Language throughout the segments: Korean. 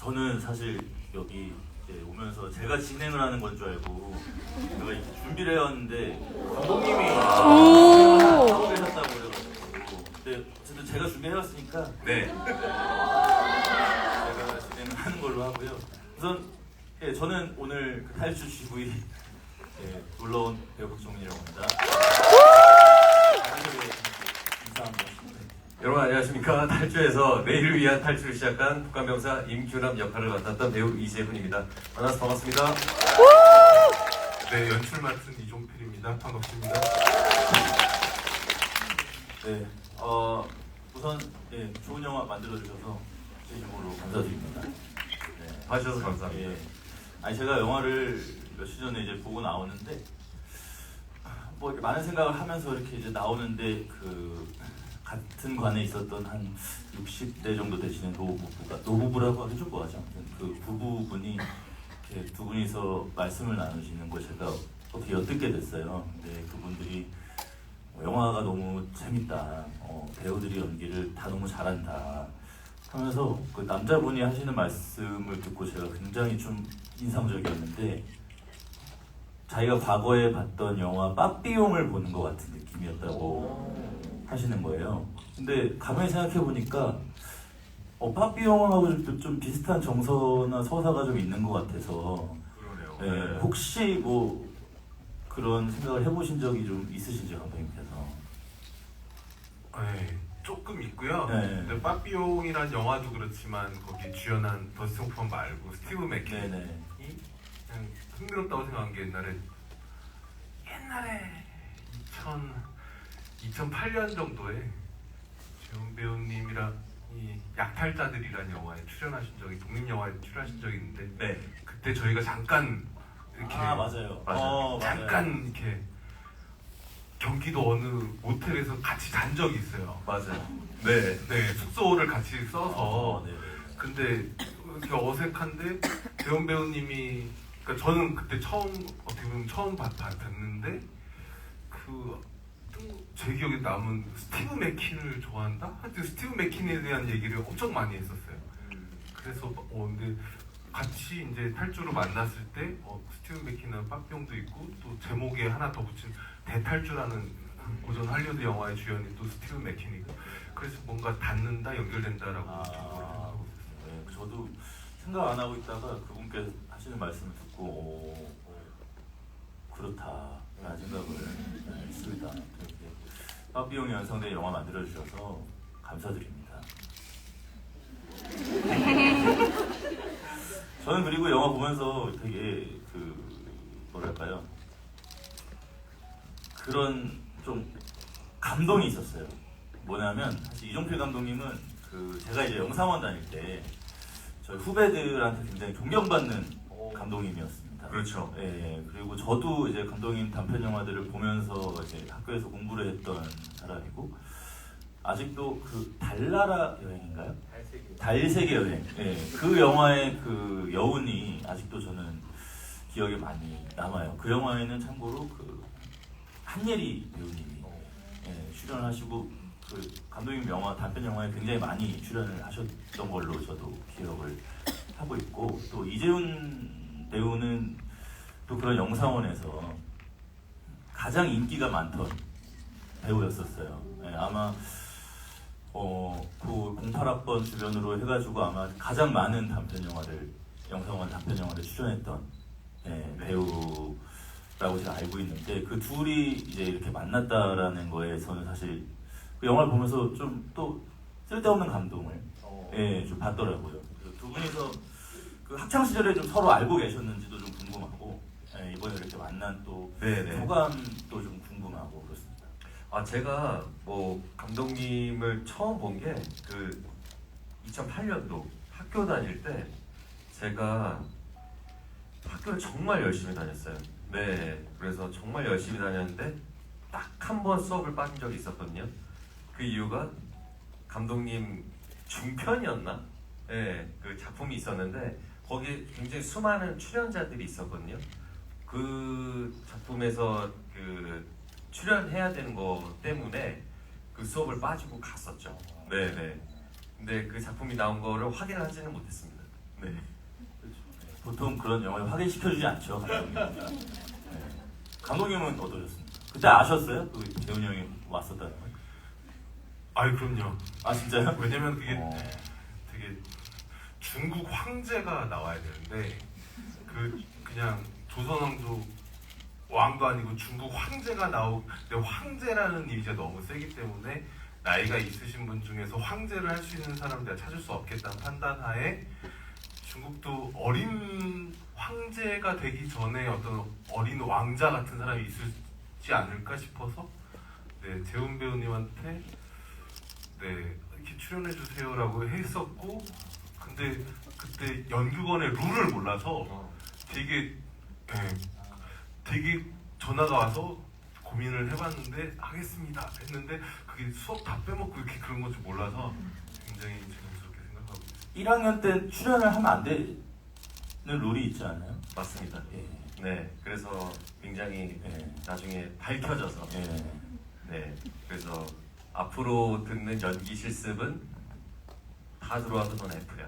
저는 사실 여기 이제 오면서 제가 진행을 하는 건 줄 알고 제가 이렇게 준비를 해왔는데 감독님이 하고 계셨다고 그래가지고 근데 어쨌든 제가 준비해왔으니까 네. 제가 진행을 하는 걸로 하고요. 우선 저는 오늘 그 탈출 GV 놀러온 배우 박종민이라고 합니다. 인사합니다. 여러분 안녕하십니까. 탈주에서 내일을 위한 탈출을 시작한 북한병사 임규남 역할을 맡았던 배우 이재훈입니다. 만나서 반갑습니다. 네, 연출 맡은 이종필입니다. 반갑습니다. 네, 우선 좋은 영화 만들어주셔서 진심으로 감사드립니다. 네, 봐주셔서 감사합니다. 예, 아니 제가 영화를 며칠 전에 이제 보고 나오는데 뭐 이렇게 많은 생각을 하면서 이렇게 이제 나오는데 그 같은 관에 있었던 한 60대 정도 되시는 노부부라고 하기 좀 뭐하죠. 아무튼 그 부부분이 이렇게 두 분이서 말씀을 나누시는 걸 제가 어떻게 엿듣게 됐어요. 근데 그분들이 영화가 너무 재밌다, 배우들이 연기를 다 너무 잘한다 하면서 그 남자분이 하시는 말씀을 듣고 제가 굉장히 좀 인상적이었는데 자기가 과거에 봤던 영화 빠삐용을 보는 것 같은 느낌이었다고 하시는 거예요. 근데 가만히 생각해 보니까 빠삐용하고 좀 비슷한 정서나 서사가 좀 있는 것 같아서 그러네요. 혹시 뭐 그런 생각을 해보신 적이 좀 있으신지 감독님께서? 네, 조금 있고요. 네. 근데 빠삐용이란 영화도 그렇지만 거기 주연한 더스틴 호프만 말고 스티브 맥킨이 네네. 그냥 흥미롭다고 생각한 게 옛날에 2008년 정도에 주연 배우님이랑 이 약탈자들이란 영화에 출연하신 적이 독립 영화에 출연하신 적이 있는데 네. 그때 저희가 잠깐 이렇게 맞아요. 맞아요. 잠깐 이렇게 경기도 어느 모텔에서 같이 잔 적이 있어요. 맞아요. 네. 네, 숙소를 같이 써서. 네. 근데 이렇게 어색한데 배우 배우님이 그러니까 저는 그때 어떻게 보면 처음 봤는데 제 기억에 남은 스티브 맥킨을 좋아한다? 하여튼 스티브 맥킨에 대한 얘기를 엄청 많이 했었어요. 그래서 근데 같이 이제 탈주로 만났을 때 스티브 맥킨은 빠삐용도 있고 또 제목에 하나 더 붙인 대탈주라는 고전 할리우드 영화의 주연이 또 스티브 맥킨이고 그래서 뭔가 닿는다 연결된다라고 생각하고 있었어요. 네, 저도 생각 안 하고 있다가 그분께서 하시는 말씀을 듣고 그렇다라는 생각을 했습니다. 이렇게 빠삐용이 완성된 영화 만들어주셔서 감사드립니다. 저는 그리고 영화 보면서 되게 뭐랄까요, 그런 좀 감동이 있었어요. 뭐냐면 사실 이종필 감독님은 제가 이제 영상원 다닐 때 저희 후배들한테 굉장히 존경받는 감독님이었습니다. 그렇죠. 예, 그리고 저도 이제 감독님 단편 영화들을 보면서 이제 학교에서 공부를 했던 사람이고 아직도 그 달나라 여행인가요? 달세계 여행. 예, 그 영화의 그 여운이 아직도 저는 기억에 많이 남아요. 그 영화에는 참고로 한예리 배우님이 출연하시고 감독님 영화 단편 영화에 굉장히 많이 출연을 하셨던 걸로 저도 기억을 하고 있고 또 이재훈 배우는 또 그런 영상원에서 가장 인기가 많던 배우였었어요. 아마 그 08학번 주변으로 해가지고 아마 가장 많은 영상원 단편 영화를 출연했던 배우라고 제가 알고 있는데 그 둘이 이제 이렇게 만났다라는 거에 저는 사실 그 영화를 보면서 좀 또 쓸데없는 감동을 좀 받더라고요. 두 분이서 그 학창 시절에 좀 서로 알고 계셨는지도 좀 궁금하고 이번에 이렇게 만난 또 네네. 소감도 좀 궁금하고 그렇습니다. 제가 뭐 감독님을 처음 본 게 2008년도 학교 다닐 때 제가 학교를 정말 열심히 다녔어요. 네, 그래서 정말 열심히 다녔는데 딱 한 번 수업을 빠진 적이 있었거든요. 그 이유가 감독님 중편이었나? 네, 그 작품이 있었는데 거기에 굉장히 수많은 출연자들이 있었거든요. 그 작품에서 출연해야 되는 거 때문에 그 수업을 빠지고 갔었죠. 네네. 근데 그 작품이 나온 거를 확인을 하지는 못했습니다. 네. 보통 그런 영화를 확인시켜주지 않죠, 감독님. 네. 감독님은 어떠셨습니까? 그때 아셨어요? 그 재훈이 형이 왔었다는 걸? 아이 그럼요. 아 진짜요? 왜냐면 그게 어. 되게 중국 황제가 나와야 되는데 그냥 조선왕조 왕도 아니고 중국 황제가 근데 황제라는 이미지가 너무 세기 때문에 나이가 있으신 분 중에서 황제를 할 수 있는 사람을 내가 찾을 수 없겠다는 판단하에 중국도 어린 황제가 되기 전에 어떤 어린 왕자 같은 사람이 있을지 않을까 싶어서 네, 재훈 배우님한테 네, 이렇게 출연해 주세요라고 했었고 근데 그때 연극원의 룰을 몰라서 되게 되게 전화가 와서 고민을 해봤는데 하겠습니다 했는데 그게 수업 다 빼먹고 이렇게 그런 건 줄 몰라서 굉장히 재밌었게 생각하고 있어요. 1학년 때 출연을 하면 안 되는 룰이 있지 않아요? 맞습니다. 예. 네, 그래서 굉장히 예. 나중에 밝혀져서 예. 네, 그래서 앞으로 듣는 연기 실습은 다 들어와도 넌 F야.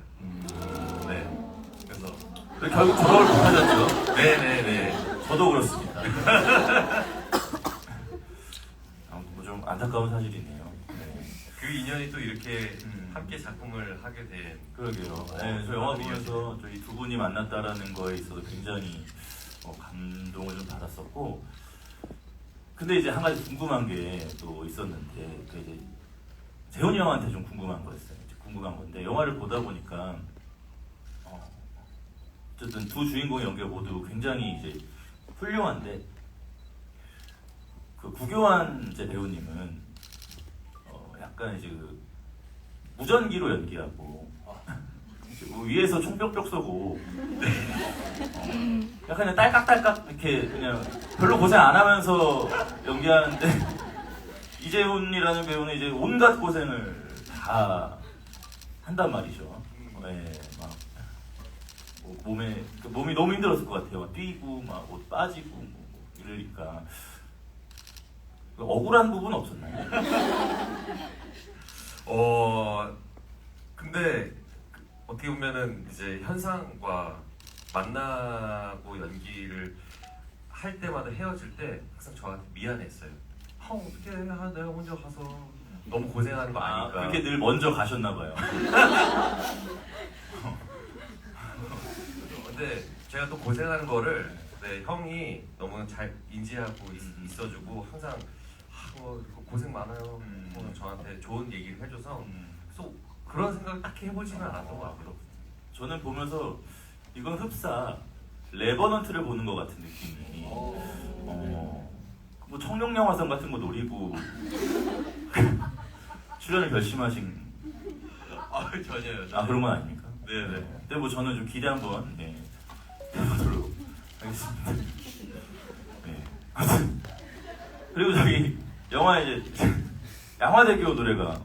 네, 그래서 결국 졸업을 못하셨죠? 네네네. 저도 그렇습니다. 아무튼 뭐 좀 안타까운 사실이네요. 네. 그 인연이 또 이렇게 음. 함께 작품을 하게 된. 그러게요. 네, 저 영화 보면서 저희 두 분이 만났다라는 거에 있어서 굉장히 감동을 좀 받았었고, 근데 이제 한 가지 궁금한 게 또 있었는데, 그 이제 재훈이 형한테 좀 궁금한 거였어요. 이제 궁금한 건데, 영화를 보다 보니까 어쨌든 두 주인공의 연기가 모두 굉장히 이제 훌륭한데, 그 구교환 이제 배우님은 약간 이제 그 무전기로 연기하고 이제 뭐 위에서 총 뿅뿅 쏘고 약간 그냥 딸깍딸깍 이렇게 그냥 별로 고생 안 하면서 연기하는데 이재훈이라는 배우는 이제 온갖 고생을 다 한단 말이죠. 네, 막 몸이 너무 힘들었을 것 같아요. 막 뛰고 막 옷 빠지고 뭐 이러니까 억울한 부분 없었나요? 근데 어떻게 보면은 이제 현상과 만나고 연기를 할 때마다 헤어질 때 항상 저한테 미안했어요. 어떻게 내가 먼저 가서 너무 고생하는 거 아니까. 그렇게 늘 먼저 가셨나 봐요. 근데 제가 또 고생하는 거를 네, 형이 너무 잘 인지하고 있어주고 항상 고생 많아요. 저한테 좋은 얘기를 해줘서 그래서 그런 생각을 딱히 해보지는 않았던 것 같아요. 저는 보면서 이건 흡사 레버넌트를 보는 것 같은 느낌이. 뭐 청룡영화상 같은 거 노리고 출연을 결심하신. 전혀요. 아 그런 건 아닙니까? 네네. 근데 뭐 저는 좀 기대 한번 해보도록 하겠습니다. 네. 그리고 저기 영화에 이제 양화대교 노래가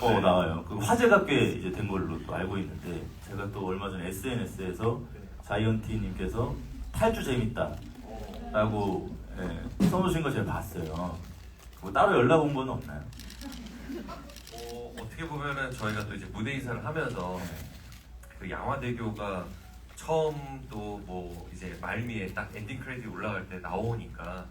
네. 나와요. 그 화제가 꽤 이제 된 걸로 또 알고 있는데 제가 또 얼마 전에 SNS에서 자이언티님께서 탈주 재밌다라고 써놓으신 거 제가 봤어요. 뭐 따로 연락 온 건 없나요? 어떻게 보면은 저희가 또 이제 무대 인사를 하면서 그 양화대교가 처음 또 뭐 이제 말미에 딱 엔딩 크레딧 올라갈 때 나오니까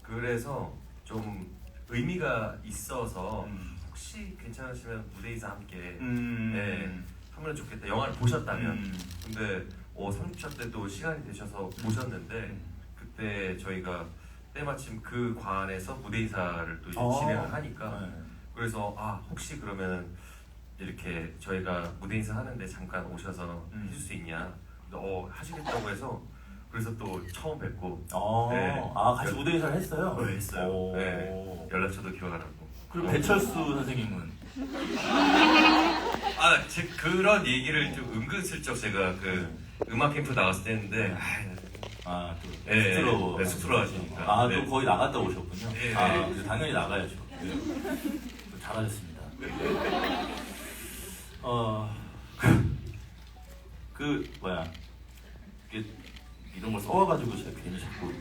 그래서 좀 의미가 있어서 혹시 괜찮으시면 무대 인사 함께 네, 하면 좋겠다. 영화를 보셨다면 근데 3차 때도 시간이 되셔서 보셨는데 그때 저희가 때마침 그 관에서 무대 인사를 또 이제 진행을 하니까 그래서 혹시 그러면 이렇게 저희가 무대 인사 하는데 잠깐 오셔서 해줄 수 있냐? 하시겠다고 해서 그래서 또 처음 뵙고 네. 같이 무대 인사를 했어요? 네, 했어요. 네. 연락처도 기억하라고. 그리고 배철수 선생님은? 제 그런 얘기를 좀 은근슬쩍 제가 그 음악 캠프 나갔을 때 했는데 또 네, 쑥스러워. 네, 쑥스러워하시니까. 또 거의 나갔다 오셨군요. 네, 그래서 당연히 나가야죠. 잘하셨습니다. 이게 이런 걸 써와가지고 제가 괜히 자꾸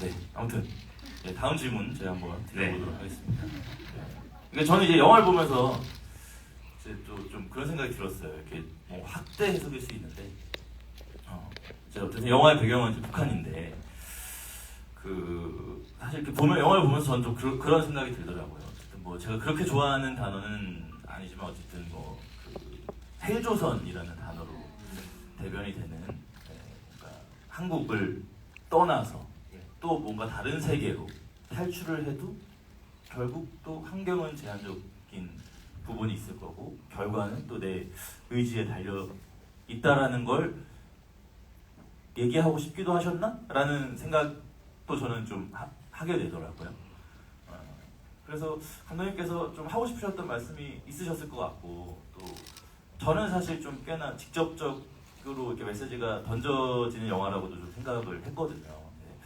네. 아무튼 다음 질문 제가 한번 드려보도록 하겠습니다. 근데 저는 이제 영화를 보면서 이제 또 그런 생각이 들었어요. 이렇게 뭐 확대 해석일 수 있는데 이제 어쨌든 영화의 배경은 이제 북한인데 그 사실 이렇게 보면 영화를 보면서 저는 좀 그런 생각이 들더라고요. 어쨌든 뭐 제가 그렇게 좋아하는 단어는 아니지만 어쨌든 뭐 그 헬조선이라는 단어로 대변이 되는 그러니까 한국을 떠나서 또 뭔가 다른 세계로 탈출을 해도 결국 또 환경은 제한적인 부분이 있을 거고 결과는 또 내 의지에 달려 있다라는 걸 얘기하고 싶기도 하셨나? 라는 생각도 저는 좀 하게 되더라고요. 그래서 감독님께서 좀 하고 싶으셨던 말씀이 있으셨을 것 같고 또 저는 사실 좀 꽤나 직접적으로 이렇게 메시지가 던져지는 영화라고도 좀 생각을 했거든요. 네.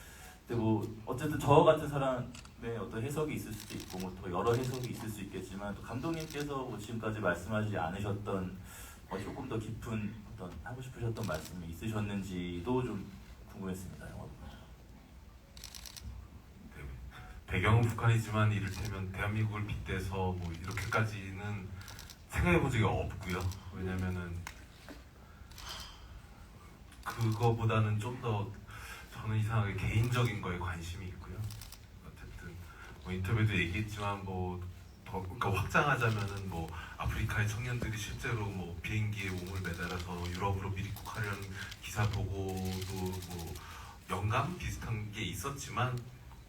근데 뭐 어쨌든 저 같은 사람의 어떤 해석이 있을 수도 있고 뭐 또 여러 해석이 있을 수 있겠지만 또 감독님께서 뭐 지금까지 말씀하지 않으셨던 조금 더 깊은 어떤 하고 싶으셨던 말씀이 있으셨는지도 좀 궁금했습니다. 영화 보면서. 배경은 북한이지만 이를테면 대한민국을 빗대서 뭐 이렇게까지는 생각해 본 적이 없고요. 왜냐면은 그거보다는 좀 더 저는 이상하게 개인적인 거에 관심이 있고요. 어쨌든 뭐 인터뷰도 얘기했지만 뭐 더 그러니까 확장하자면은 뭐 아프리카의 청년들이 실제로 뭐 비행기에 몸을 매달아서 유럽으로 미리국하려는 기사 보고도 뭐 영감 비슷한 게 있었지만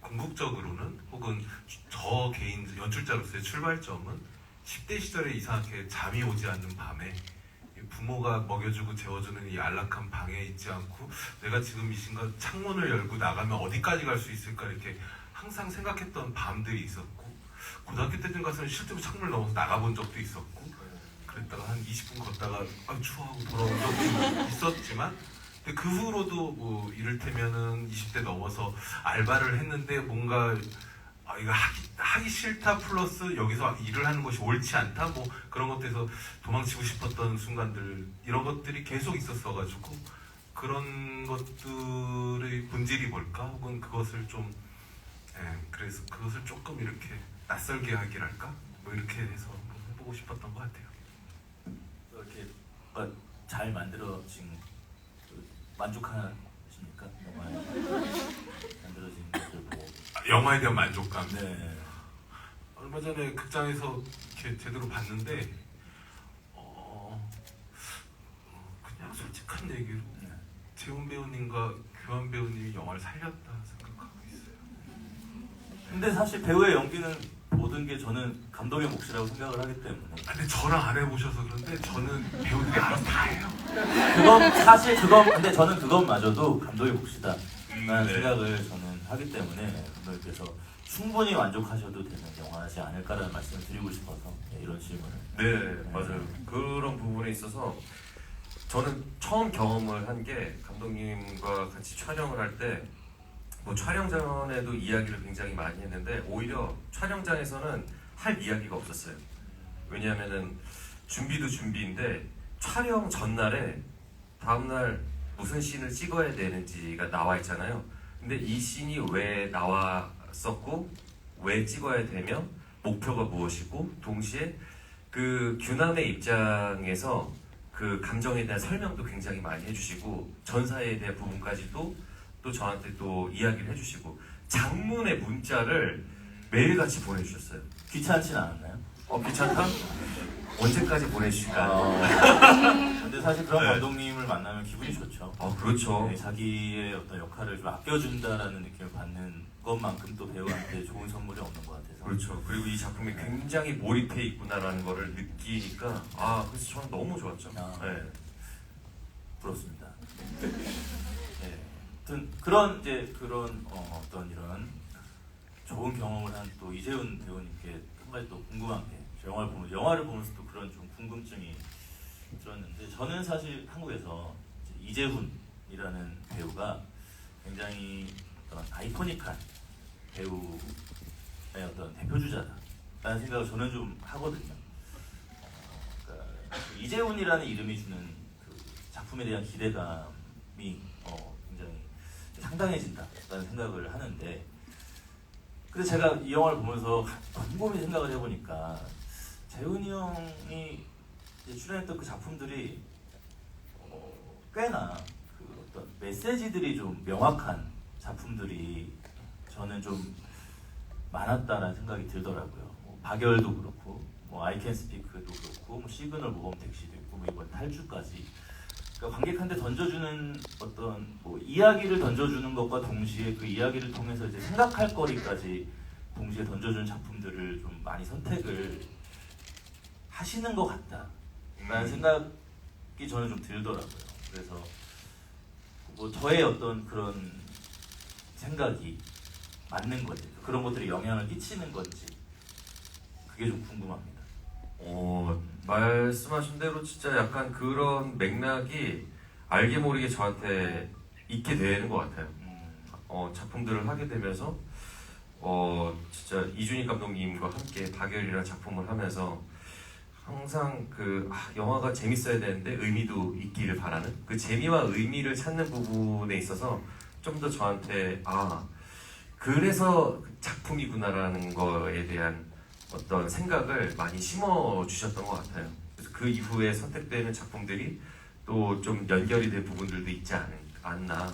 궁극적으로는 혹은 저 개인 연출자로서의 출발점은 10대 시절에 이상하게 잠이 오지 않는 밤에 부모가 먹여주고 재워주는 이 안락한 방에 있지 않고 내가 지금 이 순간 창문을 열고 나가면 어디까지 갈 수 있을까 이렇게 항상 생각했던 밤들이 있었고 고등학교 때쯤 가서는 실제로 창문을 넘어서 나가본 적도 있었고 그랬다가 한 20분 걷다가 추워하고 돌아온 적도 있었지만 근데 그 후로도 뭐 이를테면은 20대 넘어서 알바를 했는데 뭔가 이거 하기 싫다 플러스 여기서 일을 하는 것이 옳지 않다 뭐 그런 것들에서 도망치고 싶었던 순간들 이런 것들이 계속 있었어가지고 그런 것들의 본질이 뭘까 혹은 그것을 좀 그래서 그것을 조금 이렇게 낯설게 하기랄까 뭐 이렇게 해서 한번 해보고 싶었던 것 같아요. 이렇게 잘 만들어진 만족하십니까? 영화에 만들어진 것들 보고. 영화에 대한 만족감. 네. 얼마 전에 극장에서 이렇게 제대로 봤는데 그냥 솔직한 얘기로 네. 재훈 배우님과 교환 배우님이 영화를 살렸다 생각하고 있어요. 근데 사실 배우의 연기는 모든 게 저는 감독의 몫이라고 생각을 하기 때문에 근데 저랑 안 해보셔서 그런데 저는 배우들이 알아서 다 해요. 근데 저는 그것마저도 감독의 몫이다라는 네. 생각을 저는 하기 때문에 감독님께서 충분히 만족하셔도 되는 영화지 않을까라는 말씀을 드리고 싶어서 이런 질문을. 네, 맞아요. 그런 부분에 있어서 저는 처음 경험을 한 게 감독님과 같이 촬영을 할 때 뭐 촬영 전에도 이야기를 굉장히 많이 했는데 오히려 촬영장에서는 할 이야기가 없었어요. 왜냐하면은 준비도 준비인데 촬영 전날에 다음날 무슨 씬을 찍어야 되는지가 나와 있잖아요. 근데 이 씬이 왜 나왔었고 왜 찍어야 되며 목표가 무엇이고 동시에 그 규남의 입장에서 그 감정에 대한 설명도 굉장히 많이 해주시고 전사에 대한 부분까지도 또 저한테 또 이야기를 해주시고 장문의 문자를 매일같이 보내주셨어요. 귀찮진 않았나요? 귀찮다? 언제까지 보내주실까? 근데 사실 그런 네. 감독님을 만나면 기분이 좋죠. 그렇죠. 네, 자기의 어떤 역할을 좀 아껴준다라는 느낌을 받는 것만큼 또 배우한테 좋은 선물이 없는 것 같아서. 그렇죠. 그리고 이 작품에 굉장히 몰입해 있구나라는 거를 느끼니까 그래서 저는 너무 좋았죠. 네. 부럽습니다. 네. 아무튼 그런 어떤 이런 좋은 경험을 한 또 이재훈 배우님께 한 가지 또 궁금한 게 영화를 보면서 또 그런 좀 궁금증이 들었는데 저는 사실 한국에서 이재훈이라는 배우가 굉장히 어떤 아이코닉한 배우의 어떤 대표주자다라는 생각을 저는 좀 하거든요. 그러니까 이재훈이라는 이름이 주는 그 작품에 대한 기대감이 굉장히 상당해진다라는 생각을 하는데 근데 제가 이 영화를 보면서 곰곰이 생각을 해보니까 재훈이 형이 이제 출연했던 그 작품들이 꽤나 그 어떤 메시지들이 좀 명확한 작품들이 저는 좀 많았다라는 생각이 들더라고요. 뭐 박열도 그렇고, 뭐 I Can Speak도 그렇고, 뭐 시그널 모범 택시도 있고, 뭐 이번 탈주까지. 그러니까 관객한테 던져주는 어떤 뭐 이야기를 던져주는 것과 동시에 그 이야기를 통해서 이제 생각할 거리까지 동시에 던져주는 작품들을 좀 많이 선택을 하시는 것 같다라는 생각이 저는 좀 들더라고요. 그래서 뭐 저의 어떤 그런 생각이 맞는 건지, 그런 것들이 영향을 끼치는 건지, 그게 좀 궁금합니다. 말씀하신 대로 진짜 약간 그런 맥락이 알게 모르게 저한테 있게 되는 것 같아요. 작품들을 하게 되면서 진짜 이준익 감독님과 함께 박열이라는 작품을 하면서 항상 영화가 재밌어야 되는데 의미도 있기를 바라는 그 재미와 의미를 찾는 부분에 있어서 좀 더 저한테 그래서 작품이구나라는 거에 대한 어떤 생각을 많이 심어주셨던 것 같아요. 그래서 그 이후에 선택되는 작품들이 또 좀 연결이 된 부분들도 있지 않나.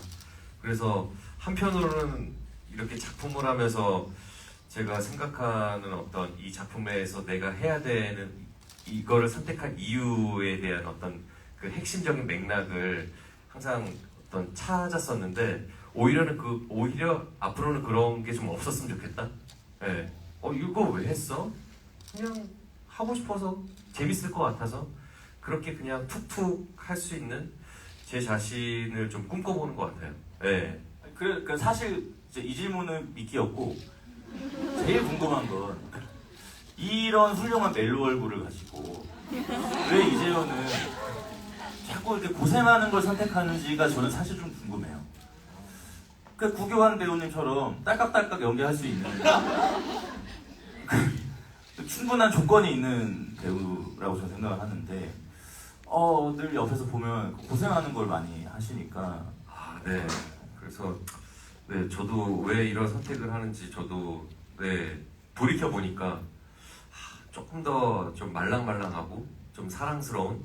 그래서 한편으로는 이렇게 작품을 하면서 제가 생각하는 어떤 이 작품에서 내가 해야 되는 이거를 선택한 이유에 대한 어떤 그 핵심적인 맥락을 항상 어떤 찾았었는데 오히려 앞으로는 그런 게 좀 없었으면 좋겠다. 네. 이거 왜 했어? 그냥 하고 싶어서 재밌을 것 같아서 그렇게 그냥 툭툭 할 수 있는 제 자신을 좀 꿈꿔보는 것 같아요. 네. 그 사실 이제 이 질문은 미끼였고, 제일 궁금한 건 이런 훌륭한 멜로 얼굴을 가지고 왜 이재현은 자꾸 이렇게 고생하는 걸 선택하는지가 저는 사실 좀 궁금해요. 그 구교환 배우님처럼 딸깍딸깍 연기할 수 있는 충분한 조건이 있는 배우라고 저는 생각을 하는데, 늘 옆에서 보면 고생하는 걸 많이 하시니까. 네. 그래서 네, 저도 왜 이런 선택을 하는지 저도 돌이켜 보니까 조금 더 좀 말랑말랑하고 좀 사랑스러운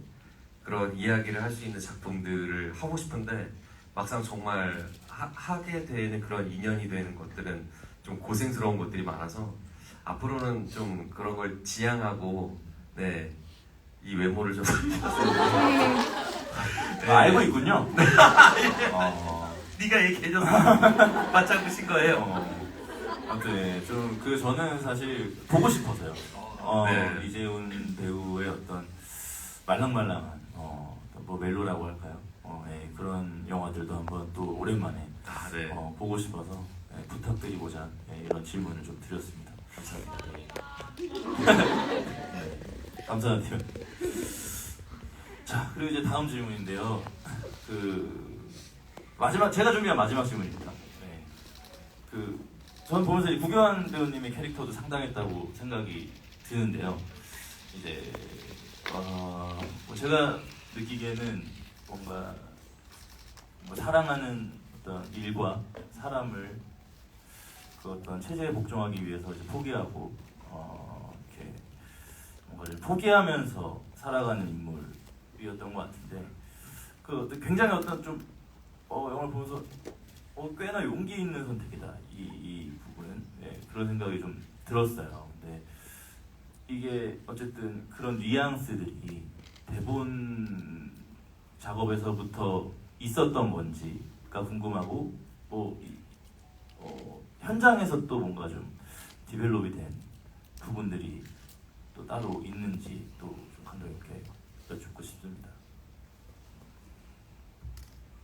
그런 이야기를 할 수 있는 작품들을 하고 싶은데 막상 정말 하게 되는 그런 인연이 되는 것들은 좀 고생스러운 것들이 많아서 앞으로는 좀 그런 걸 지향하고 이 외모를 좀 알고 있군요. 네가 얘기해줘서 맞장구신 거예요. 아무튼 저는 사실 보고 싶어서요. 네. 이재훈 배우의 어떤 말랑말랑한 뭐 멜로라고 할까요? 그런 영화들도 한번 또 오랜만에 네. 보고 싶어서 부탁드리고자 이런 질문을 좀 드렸습니다. 감사합니다. 네, 감사합니다. 자, 그리고 이제 다음 질문인데요. 제가 준비한 마지막 질문입니다. 전 보면서 구교환 배우님의 캐릭터도 상당했다고 생각이 드는데요. 이제 뭐 제가 느끼기에는 뭔가 사랑하는 어떤 일과 사람을 그 어떤 체제에 복종하기 위해서 이제 포기하고 이렇게 뭔가를 포기하면서 살아가는 인물이었던 것 같은데, 굉장히 어떤 좀 영화를 보면서 꽤나 용기 있는 선택이다, 이 부분은. 그런 생각이 좀 들었어요. 근데 이게 어쨌든 그런 뉘앙스들이 대본 작업에서부터 있었던 건지가 궁금하고, 현장에서 또 뭔가 좀 디벨롭이 된 부분들이 또 따로 있는지 또 좀 감독님께 여쭙고 싶습니다.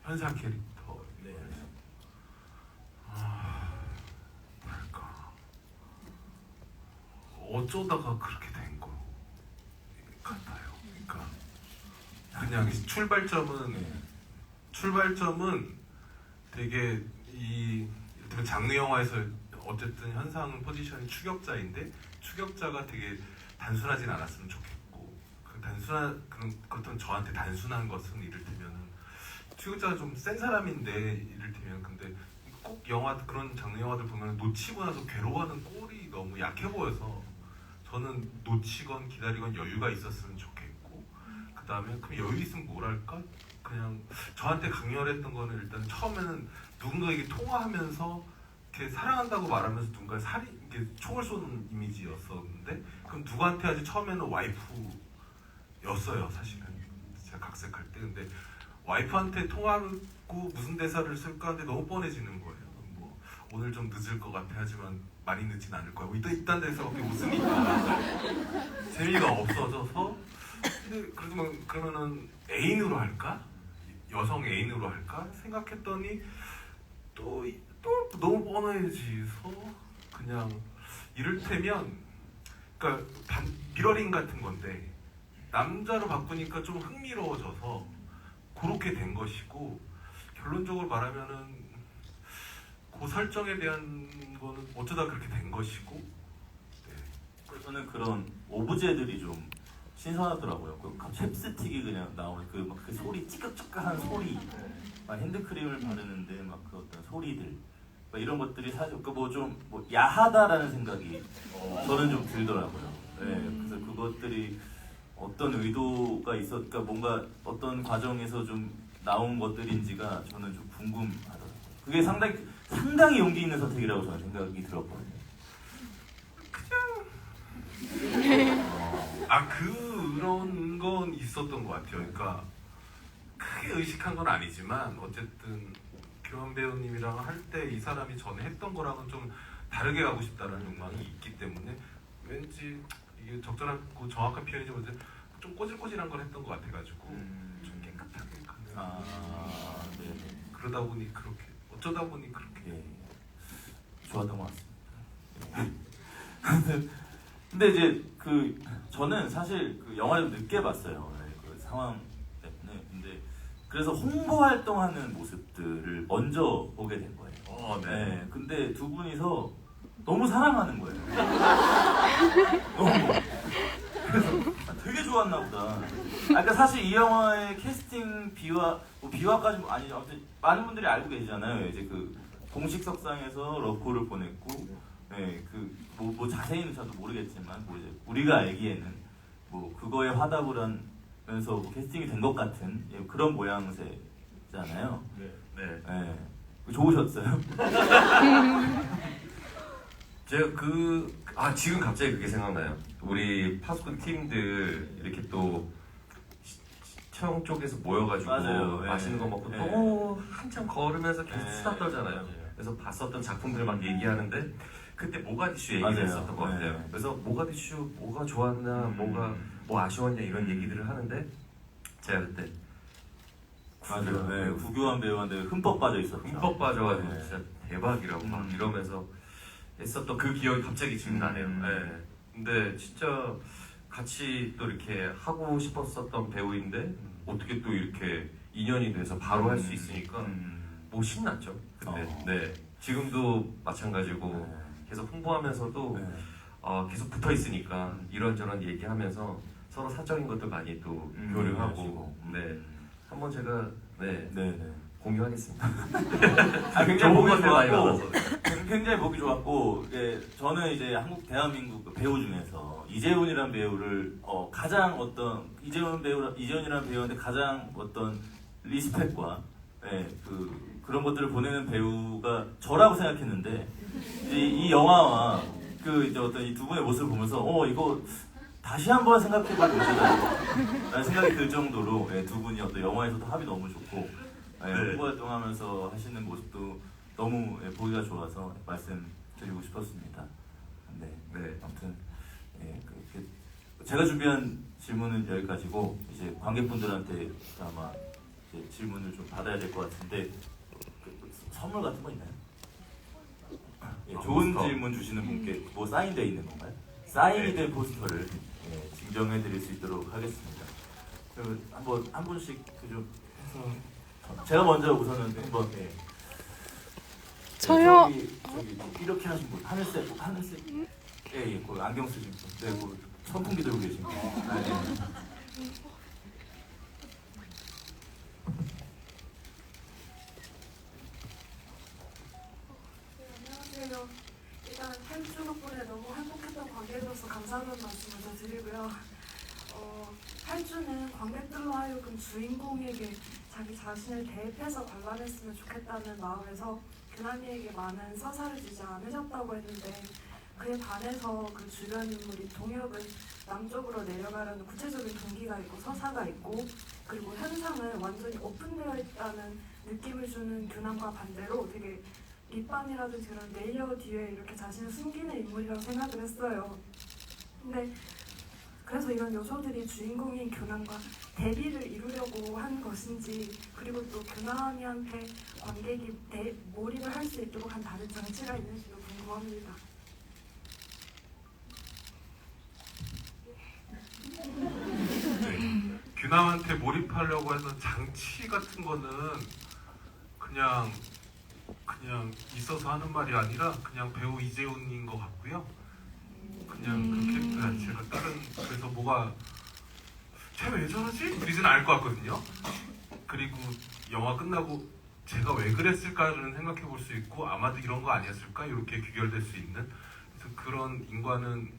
현상 캐릭터. 네. 뭐랄까, 어쩌다가 그렇게 된 거 같아요. 그러니까 그냥 출발점은 되게 이를테면 장르 영화에서 어쨌든 현상 포지션이 추격자인데, 추격자가 되게 단순하진 않았으면 좋겠고, 그렇다면 저한테 단순한 것은 이를테면은 추격자가 좀 센 사람인데, 이를테면 근데 꼭 그런 장르 영화들 보면 놓치고 나서 괴로워하는 꼴이 너무 약해 보여서, 저는 놓치건 기다리건 여유가 있었으면 좋겠고, 그 그 다음에 그럼 여유 있으면 뭘 할까? 그냥 저한테 강렬했던 거는 일단 처음에는 누군가에게 통화하면서 이렇게 사랑한다고 말하면서 누군가 이렇게 총을 쏘는 이미지였었는데 그럼 누구한테 하지? 처음에는 와이프였어요 사실은 제가 각색할 때. 근데 와이프한테 통화하고 무슨 대사를 쓸까 하는데 너무 뻔해지는 거예요. 뭐 오늘 좀 늦을 것 같아 하지만 많이 늦진 않을 거야. 뭐 이딴 대사밖에 못 쓰니까 재미가 없어져서 근데 그러면은 애인으로 할까? 여성 애인으로 할까? 생각했더니 또 너무 뻔해지서 그냥 이를테면 그러니까 미러링 같은 건데 남자로 바꾸니까 좀 흥미로워져서 그렇게 된 것이고 결론적으로 말하면은 그 설정에 대한 거는 어쩌다 그렇게 된 것이고 저는 그런 오브제들이 좀 신선하더라고요. 그 챕스틱이 그냥 나오는 그 소리 찌깍찌깍한 소리, 막 핸드크림을 바르는데 막 그 어떤 소리들, 막 이런 것들이 사실 좀 야하다라는 생각이 저는 좀 들더라고요. 네, 그래서 그것들이 어떤 의도가 있었까 뭔가 어떤 과정에서 좀 나온 것들인지가 저는 좀 궁금하더라고요. 그게 상당히 용기 있는 선택이라고 저는 생각이 들었거든요. 그런 건 있었던 것 같아요. 그러니까 크게 의식한 건 아니지만 어쨌든 교환 배우님이랑 할 때 이 사람이 전에 했던 거랑은 좀 다르게 가고 싶다는 욕망이 있기 때문에 왠지 이게 적절하고 정확한 표현이지 못해 좀 꼬질꼬질한 걸 했던 것 같아가지고 좀 깨끗하게 가는 네. 그러다 보니 그렇게 어쩌다 보니 그렇게 예, 좋았던 것 같습니다. 근데 이제 저는 사실 그 영화를 좀 늦게 봤어요. 네, 그 상황 때문에. 근데 그래서 홍보 활동하는 모습들을 먼저 보게 된 거예요. 네. 근데 두 분이서 너무 사랑하는 거예요. 너무. 그래서 되게 좋았나 보다. 그러니까 사실 이 영화의 캐스팅 비화까지 아니죠. 아무튼 많은 분들이 알고 계시잖아요. 이제 그 공식 석상에서 러코를 보냈고, 네, 뭐 자세히는 저도 모르겠지만, 뭐 이제 우리가 알기에는 뭐 그거에 화답을 하면서 뭐 캐스팅이 된 것 같은 그런 모양새잖아요. 네. 좋으셨어요? 제가 지금 갑자기 그게 생각나요. 우리 파수꾼 팀들 이렇게 또 시청 쪽에서 모여가지고 맞아요. 맛있는 거 먹고 네. 또 한참 걸으면서 계속 네. 수다 떨잖아요. 맞아요. 그래서 봤었던 작품들 막 얘기하는데 그때 모가디슈 얘기를 맞아요. 했었던 것 같아요. 네. 그래서 모가디슈 뭐가 좋았나, 뭐가 뭐 아쉬웠냐 이런 얘기들을 하는데 제가 그때 맞아요. 네, 구교환 배우한테 흠뻑 빠져 있었죠. 흠뻑 빠져가지고 네. 진짜 대박이라고 막 이러면서 했었던 그 기억이 갑자기 지금 나네요. 네. 근데 진짜 같이 또 이렇게 하고 싶었었던 배우인데 어떻게 또 이렇게 인연이 돼서 바로 할 수 있으니까 뭐 신났죠. 그때. 네. 지금도 마찬가지고 네. 계속 홍보하면서도 네. 계속 붙어 있으니까 이런저런 얘기하면서 서로 사적인 것들 많이 또 교류하고 네. 한번 제가 네. 공유하겠습니다. 굉장히 좋은 보기 것들 많이 좋았고, 받아서. 굉장히 보기 좋았고, 저는 이제 대한민국 배우 중에서 이재훈이라는 배우를 이재훈이라는 배우한테 가장 어떤 리스펙과 그런 것들을 보내는 배우가 저라고 생각했는데 이제 이 영화와 이제 어떤 이 두 분의 모습을 보면서 이거 다시 한번 생각해볼 것이다라는 생각이 들 정도로 두 분이 어떤 영화에서도 합이 너무 좋고. 홍보 활동하면서 하시는 모습도 너무 보기가 좋아서 말씀드리고 싶었습니다. 네. 아무튼 제가 준비한 질문은 여기까지고 이제 관객분들한테 아마 이제 질문을 좀 받아야 될 것 같은데 선물 같은 거 있나요? 좋은 질문 주시는 분께 뭐 사인되어 있는 건가요? 사인이 된 포스터를 증정해 드릴 수 있도록 하겠습니다. 그러면 한번 한 분씩 좀 해서. 제가 먼저 우선은 한번 저요. 저기 이렇게 하신 분 하늘색 그 안경 쓰신 분, 그 선풍기 들고 계신 분. 안녕하세요. 일단 탈주 덕분에 너무 행복했던 관계로서 감사하다는 말씀 먼저 드리고요. 탈주는 처음에는 관객들로 하여금 주인공에게 자기 자신을 대입해서 관람했으면 좋겠다는 마음에서 규남이에게 많은 서사를 주지 않으셨다고 했는데, 그에 반해서 그 주변 인물인 동혁은 남쪽으로 내려가려는 구체적인 동기가 있고 서사가 있고, 그리고 현상은 완전히 오픈되어 있다는 느낌을 주는 규남과 반대로 되게 립밤이라든지 그런 레이어 뒤에 이렇게 자신을 숨기는 인물이라고 생각을 했어요. 근데 그래서 이런 요소들이 주인공인 규남과 대비를 이루려고 한 것인지, 그리고 또 규남이한테 관객이 몰입을 할 수 있도록 한 다른 장치가 있는지도 궁금합니다. 네. 규남한테 몰입하려고 했던 장치 같은 거는 그냥 있어서 하는 말이 아니라 그냥 배우 이재훈인 것 같고요. 그냥 그 캐릭터 자체가 그래서 뭐가 쟤 왜 저러지? 그러진 않을 것 같거든요. 그리고 영화 끝나고 제가 왜 그랬을까를 생각해 볼 수 있고, 아마도 이런 거 아니었을까? 이렇게 귀결될 수 있는, 그래서 그런 인과는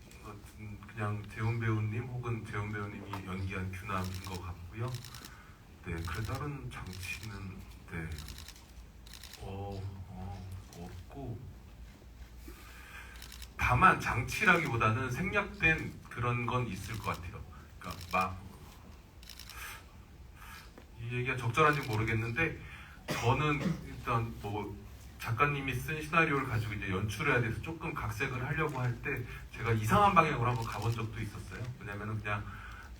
그냥 재훈 배우님 혹은 재훈 배우님이 연기한 규남인 것 같고요. 네, 그 다른 장치는 네, 없고, 다만 장치라기보다는 생략된 그런 건 있을 것 같아요. 그러니까 이 얘기가 적절한지 모르겠는데, 저는 일단 뭐 작가님이 쓴 시나리오를 가지고 이제 연출해야 돼서 조금 각색을 하려고 할 때 제가 이상한 방향으로 한번 가본 적도 있었어요. 왜냐면은 그냥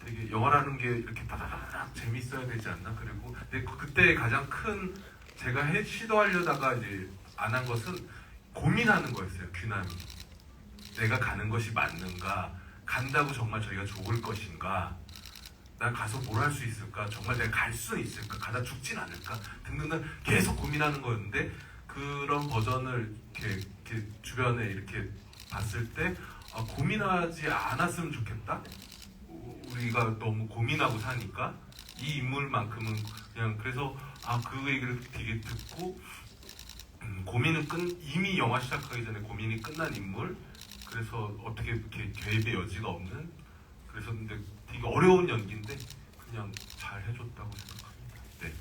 되게 영화라는 게 이렇게 다다다닥 재밌어야 되지 않나? 그리고 근데 그때 가장 큰 제가 시도하려다가 이제 안 한 것은 고민하는 거였어요. 규남이 내가 가는 것이 맞는가? 간다고 정말 저희가 좋을 것인가? 난 가서 뭘 할 수 있을까? 정말 내가 갈 수 있을까? 가다 죽진 않을까? 등등등 계속 고민하는 거였는데, 그런 버전을 이렇게 주변에 이렇게 봤을 때 고민하지 않았으면 좋겠다? 우리가 너무 고민하고 사니까 이 인물만큼은 그냥, 그래서 그 얘기를 되게 듣고 고민은 이미 영화 시작하기 전에 고민이 끝난 인물, 그래서 어떻게 이렇게 개입의 여지가 없는, 그래서 근데 되게 어려운 연기인데 그냥 잘 해줬다고 생각합니다. 네.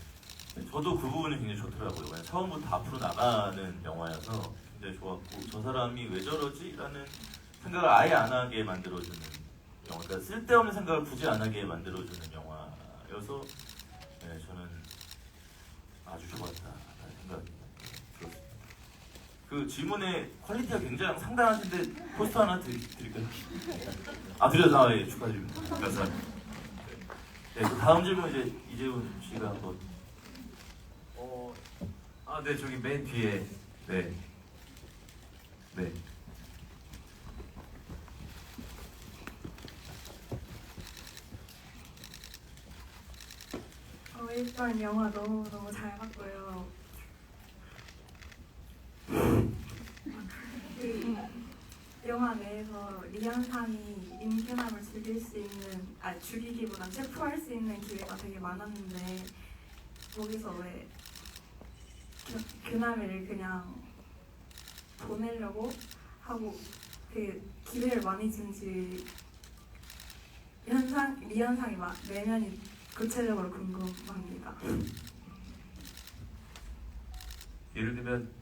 저도 그 부분이 굉장히 좋더라고요. 그냥 처음부터 앞으로 나가는 영화여서 굉장히 좋았고, 저 사람이 왜 저러지? 라는 생각을 아예 안 하게 만들어주는 영화, 그러니까 쓸데없는 생각을 굳이 안 하게 만들어주는 영화여서 네, 저는 아주 좋았다라는 생각이 들었습니다. 그 질문의 퀄리티가 굉장히 상당하신데 포스터 하나 드릴까요? 드려서 예, 축하드립니다. 감사합니다. 네, 그 다음 질문 이제 이재훈 씨가 한번. 네, 저기 맨 뒤에. 네. 일단 영화 너무 잘 봤고요. 영화 내에서 리현상이 임규남을 죽일 수 있는, 죽이기보단 체포할 수 있는 기회가 되게 많았는데, 거기서 왜 규남이를 그냥 보내려고 하고 되게 기회를 많이 준지 리현상이 내면이 구체적으로 궁금합니다. 예를 들면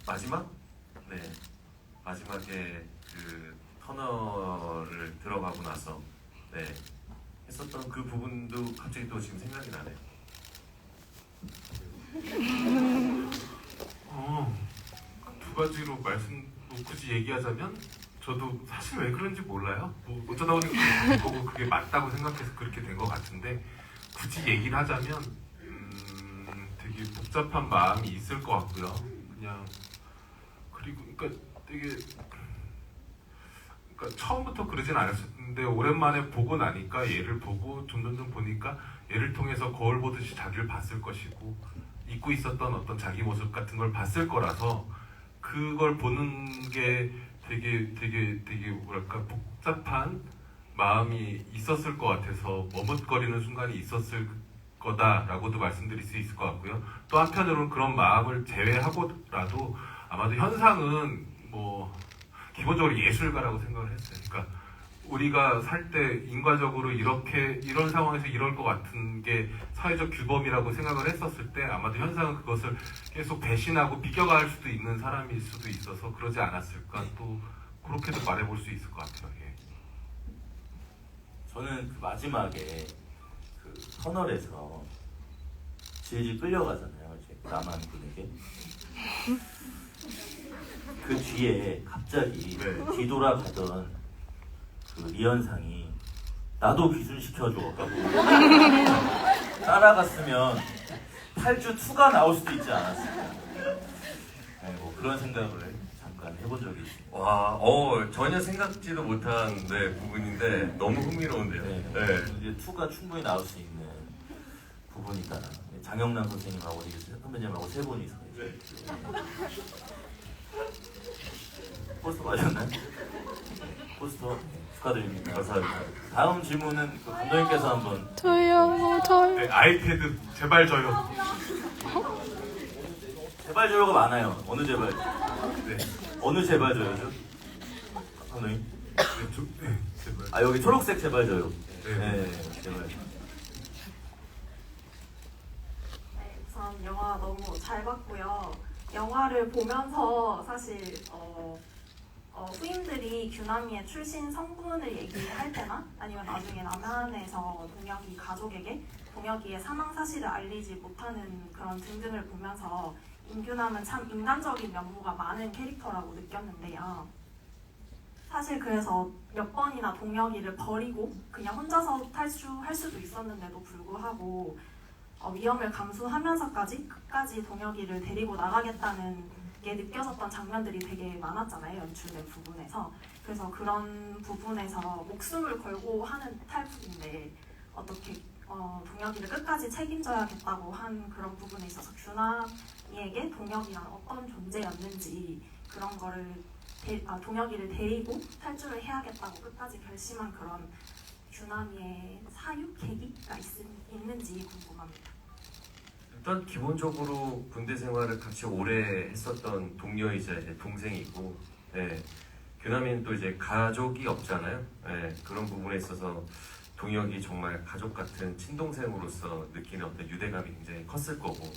마지막에 그 터널을 들어가고 나서 했었던 그 부분도 갑자기 또 지금 생각이 나네요. 두 가지로 굳이 얘기하자면, 저도 사실 왜 그런지 몰라요. 뭐 어쩌다 보니 그게 맞다고 생각해서 그렇게 된 것 같은데, 굳이 얘기를 하자면 되게 복잡한 마음이 있을 것 같고요. 그냥 그리고 처음부터 그러진 않았었는데, 오랜만에 보고 나니까 얘를 보고 점점 보니까 얘를 통해서 거울 보듯이 자기를 봤을 것이고, 잊고 있었던 어떤 자기 모습 같은 걸 봤을 거라서, 그걸 보는 게 되게 뭐랄까 복잡한 마음이 있었을 것 같아서 머뭇거리는 순간이 있었을 거다라고도 말씀드릴 수 있을 것 같고요. 또 한편으로는 그런 마음을 제외하고라도 아마도 현상은 뭐 기본적으로 예술가라고 생각을 했어요. 그러니까 우리가 살 때 인과적으로 이렇게 이런 상황에서 이럴 것 같은 게 사회적 규범이라고 생각을 했었을 때 아마도 현상은 그것을 계속 배신하고 비껴갈 수도 있는 사람일 수도 있어서 그러지 않았을까 또 그렇게도 말해볼 수 있을 것 같아요. 예. 저는 그 마지막에 그 터널에서 질질 끌려가잖아요. 이제 남한 분에게. 그 뒤에 갑자기 네. 뒤돌아가던 그 리현상이 나도 귀순시켜줘 하고 따라갔으면 탈주 2가 나올 수도 있지 않았을까. 네, 뭐 그런 생각을 잠깐 해본 적이 있습니다. 와, 전혀 생각지도 못한 네, 부분인데 너무 흥미로운데요. 네, 네. 이제 2가 충분히 나올 수 있는 부분이다. 장영란 선생님하고 선배님하고 세 분이서 네. 포스터 맞았나요? 포스터 축하드립니다. 감사합니다. 다음 질문은 그 감독님께서 한번. 저요. 네, 아이패드 제발 줘요. 제발 줘요가 많아요. 어느 제발? 네, 어느 제발 줘요죠? 감독님? 네, 제발. 아 여기 초록색 제발 줘요. 네. 네, 제발. 네, 우선 영화 너무 잘 봤고요. 영화를 보면서 사실 후임들이 규남이의 출신 성분을 얘기할 때나 아니면 나중에 남한에서 동혁이 가족에게 동혁이의 사망 사실을 알리지 못하는 그런 등등을 보면서 임규남은 참 인간적인 면모가 많은 캐릭터라고 느꼈는데요. 사실 그래서 몇 번이나 동혁이를 버리고 그냥 혼자서 탈주할 수도 있었는데도 불구하고 위험을 감수하면서까지 끝까지 동혁이를 데리고 나가겠다는 게 느껴졌던 장면들이 되게 많았잖아요, 연출된 부분에서. 그래서 그런 부분에서 목숨을 걸고 하는 탈북인데 어떻게 동혁이를 끝까지 책임져야겠다고 한 그런 부분에 있어서 규남이에게 동혁이란 어떤 존재였는지 그런 거를 동혁이를 데리고 탈주를 해야겠다고 끝까지 결심한 그런 규남이의 사유 계기가 있는지 궁금합니다. 일단 기본적으로 군대 생활을 같이 오래 했었던 동료이자 이제 동생이고, 예, 규남이는 또 이제 가족이 없잖아요. 예, 그런 부분에 있어서 동혁이 정말 가족 같은 친동생으로서 느끼는 어떤 유대감이 굉장히 컸을 거고,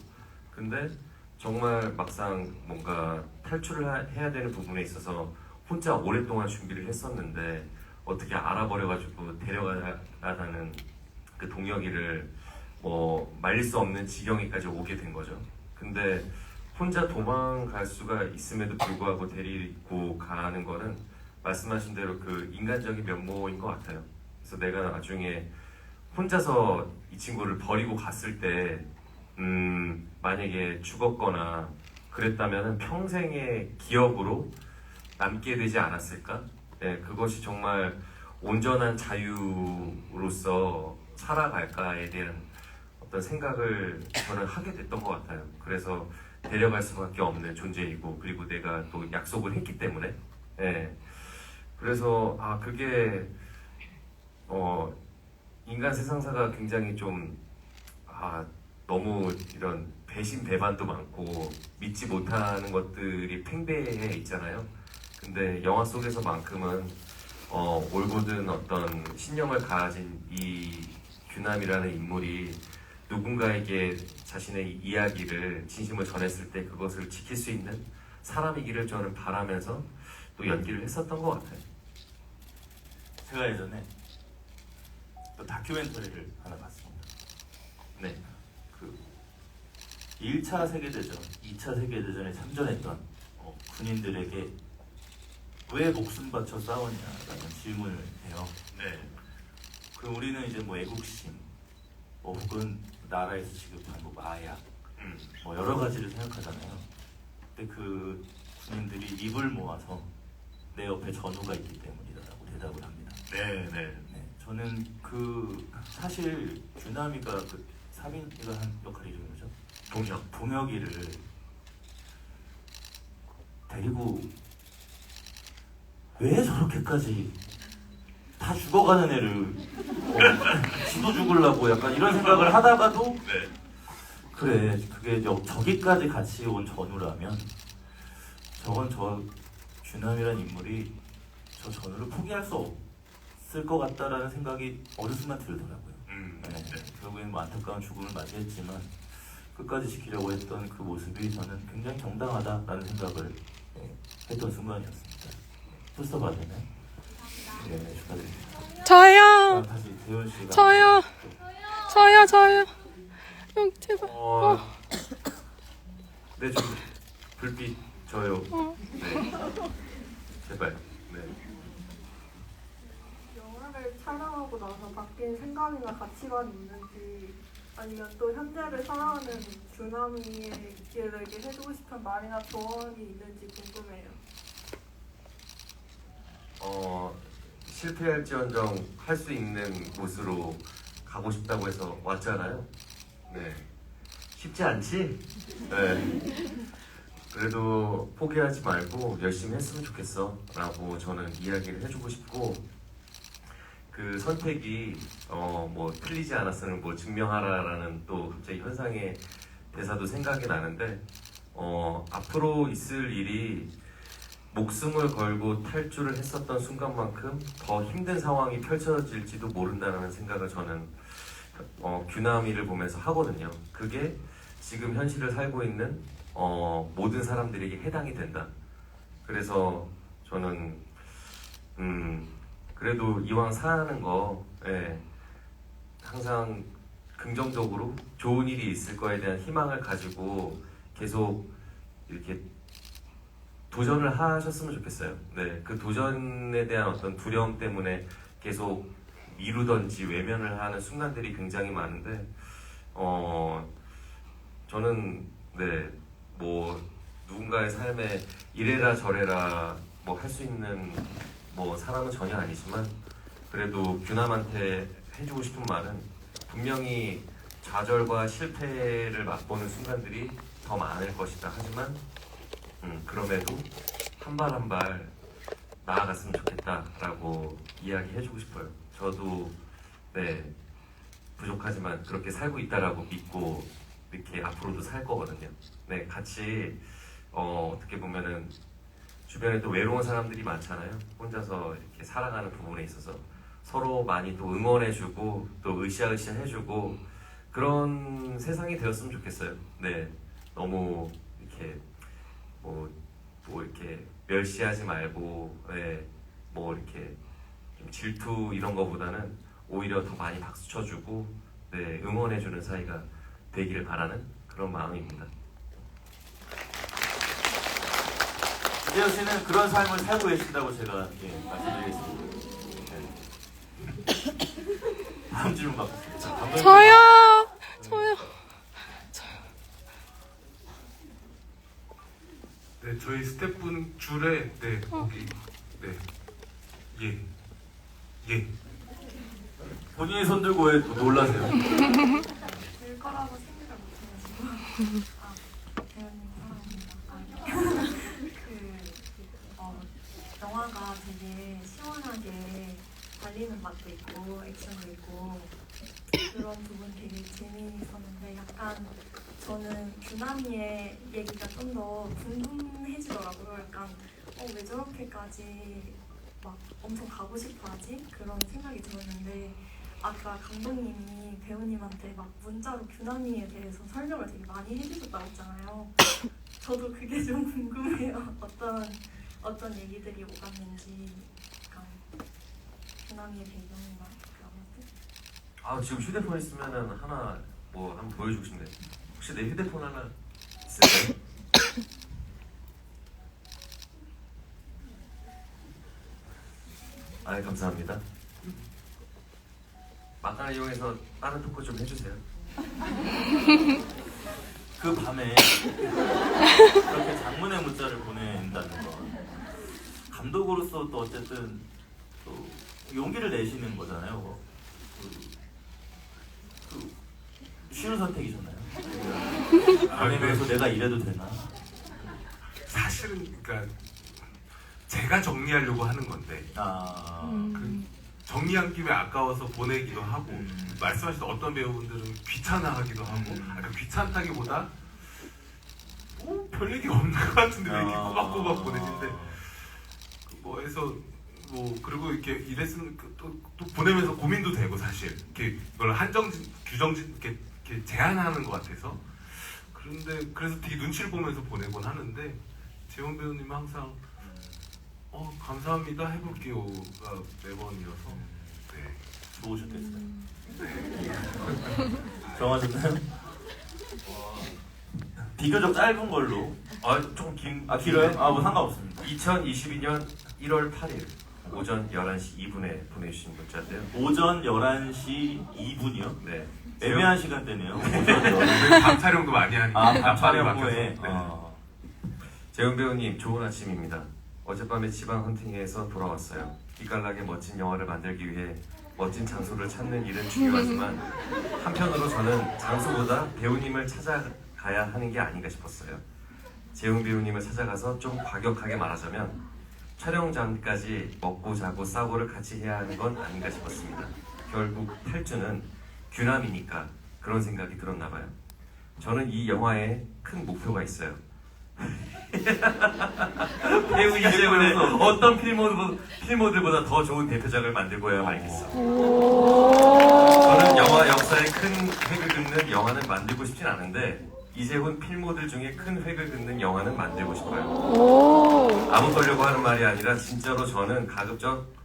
근데 정말 막상 뭔가 탈출을 해야 되는 부분에 있어서 혼자 오랫동안 준비를 했었는데 어떻게 알아버려가지고 데려가라는 그 동혁이를 말릴 수 없는 지경에까지 오게 된 거죠. 근데 혼자 도망갈 수가 있음에도 불구하고 데리고 가는 거는 말씀하신 대로 그 인간적인 면모인 것 같아요. 그래서 내가 나중에 혼자서 이 친구를 버리고 갔을 때 만약에 죽었거나 그랬다면 평생의 기억으로 남게 되지 않았을까? 네, 그것이 정말 온전한 자유로서 살아갈까에 대한 어떤 생각을 저는 하게 됐던 것 같아요. 그래서 데려갈 수밖에 없는 존재이고, 그리고 내가 또 약속을 했기 때문에, 예. 그래서 그게 인간 세상사가 굉장히 좀 너무 이런 배신 배반도 많고 믿지 못하는 것들이 팽배해 있잖아요. 근데 영화 속에서만큼은 올곧은 어떤 신념을 가진 이 규남이라는 인물이 누군가에게 자신의 이야기를 진심을 전했을 때 그것을 지킬 수 있는 사람이기를 저는 바라면서 또 연기를 했었던 것 같아요. 제가 예전에 또 다큐멘터리를 하나 봤습니다. 네. 그 1차 세계대전, 2차 세계대전에 참전했던 군인들에게 왜 목숨 바쳐 싸웠냐라는 질문을 해요. 네. 그 우리는 이제 뭐 애국심, 혹은 나라에서 지급한 뭐 마약, 뭐 여러 가지를 생각하잖아요. 근데 그 군인들이 입을 모아서 내 옆에 전우가 있기 때문이다라고 대답을 합니다. 네. 네, 저는 그 사실 규남이가 그 사빈이가 한 역할이 이름이 뭐죠? 동혁이를 데리고 왜 저렇게까지 다 죽어가는 애를 지도 죽으려고 약간 이런 생각을 하다가도 네. 그래 그게 저기까지 같이 온 전우라면 저건 저 규남이란 인물이 저 전우를 포기할 수 없을 것 같다라는 생각이 어느 순간 들더라고요. 네, 네. 결국엔 뭐 안타까운 죽음을 맞이했지만 끝까지 지키려고 했던 그 모습이 저는 굉장히 정당하다라는 생각을 했던 순간이었습니다. 풀스톱 받으면 네, 축하드립니다. 저요. 다시 대현 씨가 저요. 저요. 형 제발. 네, 좀 불빛 저요. 어. 네. 제발. 네. 영화를 촬영하고 나서 바뀐 생각이나 가치관이 있는지 아니면 또 현재를 살아가는 규남이에게 해주고 싶은 말이나 조언이 있는지 궁금해요. 실패할지언정 할 수 있는 곳으로 가고 싶다고 해서 왔잖아요. 네. 쉽지 않지? 네. 그래도 포기하지 말고 열심히 했으면 좋겠어 라고 저는 이야기를 해주고 싶고, 그 선택이 뭐 틀리지 않았음을 뭐 증명하라라는 또 갑자기 현상의 대사도 생각이 나는데, 앞으로 있을 일이 목숨을 걸고 탈주를 했었던 순간만큼 더 힘든 상황이 펼쳐질지도 모른다는 생각을 저는 규남이를 보면서 하거든요. 그게 지금 현실을 살고 있는 모든 사람들에게 해당이 된다. 그래서 저는 그래도 이왕 사는 거 항상 긍정적으로 좋은 일이 있을 거에 대한 희망을 가지고 계속 이렇게 도전을 하셨으면 좋겠어요. 네, 그 도전에 대한 어떤 두려움 때문에 계속 미루던지 외면을 하는 순간들이 굉장히 많은데, 저는 뭐 누군가의 삶에 이래라 저래라 뭐 할 수 있는 뭐 사람은 전혀 아니지만, 그래도 규남한테 해주고 싶은 말은 분명히 좌절과 실패를 맛보는 순간들이 더 많을 것이다. 하지만 그럼에도 한 발 한 발 나아갔으면 좋겠다라고 이야기해주고 싶어요. 저도 부족하지만 그렇게 살고 있다라고 믿고 이렇게 앞으로도 살 거거든요. 네, 같이 어떻게 보면은 주변에 또 외로운 사람들이 많잖아요. 혼자서 이렇게 살아가는 부분에 있어서 서로 많이 또 응원해주고 또 으쌰으쌰 해주고 그런 세상이 되었으면 좋겠어요. 네, 너무 이렇게 뭐 이렇게 멸시하지 말고, 뭐 이렇게 좀 질투 이런 거보다는 오히려 더 많이 박수 쳐주고, 응원해주는 사이가 되기를 바라는 그런 마음입니다. 이재현 씨는 그런 삶을 살고 계신다고 제가 말씀드리겠습니다. 다음 질문 받겠습니다. 감독님. 저요. 네, 저희 스태프분 줄에 거기 예. 본인이 손 들고 왜 놀라세요? 될 거라고 생각을 못해가지고. 대현님 사랑합니다. 영화가 되게 시원하게 달리는 맛도 있고 액션도 있고 그런 부분 되게 재미있었는데, 약간 저는 규남이의 얘기가 좀 더 궁금해지더라고요. 약간 왜 저렇게까지 막 엄청 가고 싶어하지? 그런 생각이 들었는데, 아까 감독님이 배우님한테 막 문자로 규남이에 대해서 설명을 되게 많이 해주셨다고 했잖아요. 저도 그게 좀 궁금해요. 어떤 얘기들이 오갔는지, 약간 규남이의 배경이나 그런 것들. 지금 휴대폰 있으면은 하나 뭐 한번 보여주고 싶네. 혹시 내 휴대폰 하나 있을까요? 감사합니다. 막간을 이용해서 다른 토크 좀 해주세요. 그 밤에 그렇게 장문의 문자를 보낸다는 건 감독으로서 또 어쨌든 또 용기를 내시는 거잖아요. 쉬운 선택이셨나요? 밤에 그래서 내가 이래도 되나? 사실은 그러니까 제가 정리하려고 하는 건데 정리한 김에 아까워서 보내기도 하고, 말씀하신 어떤 배우분들은 귀찮아하기도 하고, 귀찮다기보다 별 얘기 없는 것 같은데 왜 이렇게 꼬박꼬박 보내시는데, 뭐 해서 또 그리고 이렇게 이랬으면 또 보내면서 고민도 되고 사실 이렇게 이걸 이렇게 제한하는 것 같아서 그런데 그래서 되게 눈치를 보면서 보내곤 하는데 재훈 배우님은 항상 감사합니다 해볼게요가 매번이어서 네. 좋으셨겠어요. 정하셨나요? 비교적 짧은 걸로. 좀 긴. 길어요? 뭐 상관없습니다. 2022년 1월 8일 오전 11시 2분에 보내주신 문자인데요. 오전 11시 2분이요? 네. 애매한 시간대네요. 밤 촬영도 많이 하니까 밤 촬영 바뀌어서. 후에. 네. 재훈 배우님 좋은 아침입니다. 어젯밤에 지방 헌팅에서 돌아왔어요. 기깔나게 멋진 영화를 만들기 위해 멋진 장소를 찾는 일은 중요하지만 한편으로 저는 장소보다 배우님을 찾아가야 하는 게 아닌가 싶었어요. 재훈 배우님을 찾아가서 좀 과격하게 말하자면 촬영장까지 먹고 자고 싸고를 같이 해야 하는 건 아닌가 싶었습니다. 결국 탈주는 규남이니까 그런 생각이 들었나 봐요. 저는 이 영화에 큰 목표가 있어요. 배우 이재훈의 어떤 필모들보다 더 좋은 대표작을 만들고야 말겠어. 저는 영화 역사에 큰 획을 긋는 영화는 만들고 싶진 않은데 이재훈 필모들 중에 큰 획을 긋는 영화는 만들고 싶어요. 아무 떨려고 하는 말이 아니라 진짜로 저는 가급적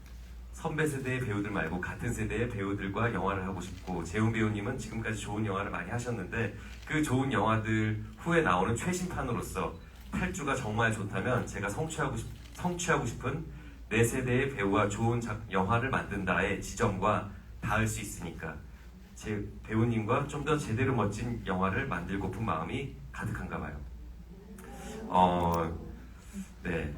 선배 세대의 배우들 말고 같은 세대의 배우들과 영화를 하고 싶고 재훈 배우님은 지금까지 좋은 영화를 많이 하셨는데 그 좋은 영화들 후에 나오는 최신판으로서 탈주가 정말 좋다면 제가 성취하고 싶은 내 세대의 배우와 좋은 영화를 만든다의 지점과 닿을 수 있으니까 제 배우님과 좀 더 제대로 멋진 영화를 만들고픈 마음이 가득한가 봐요. 네.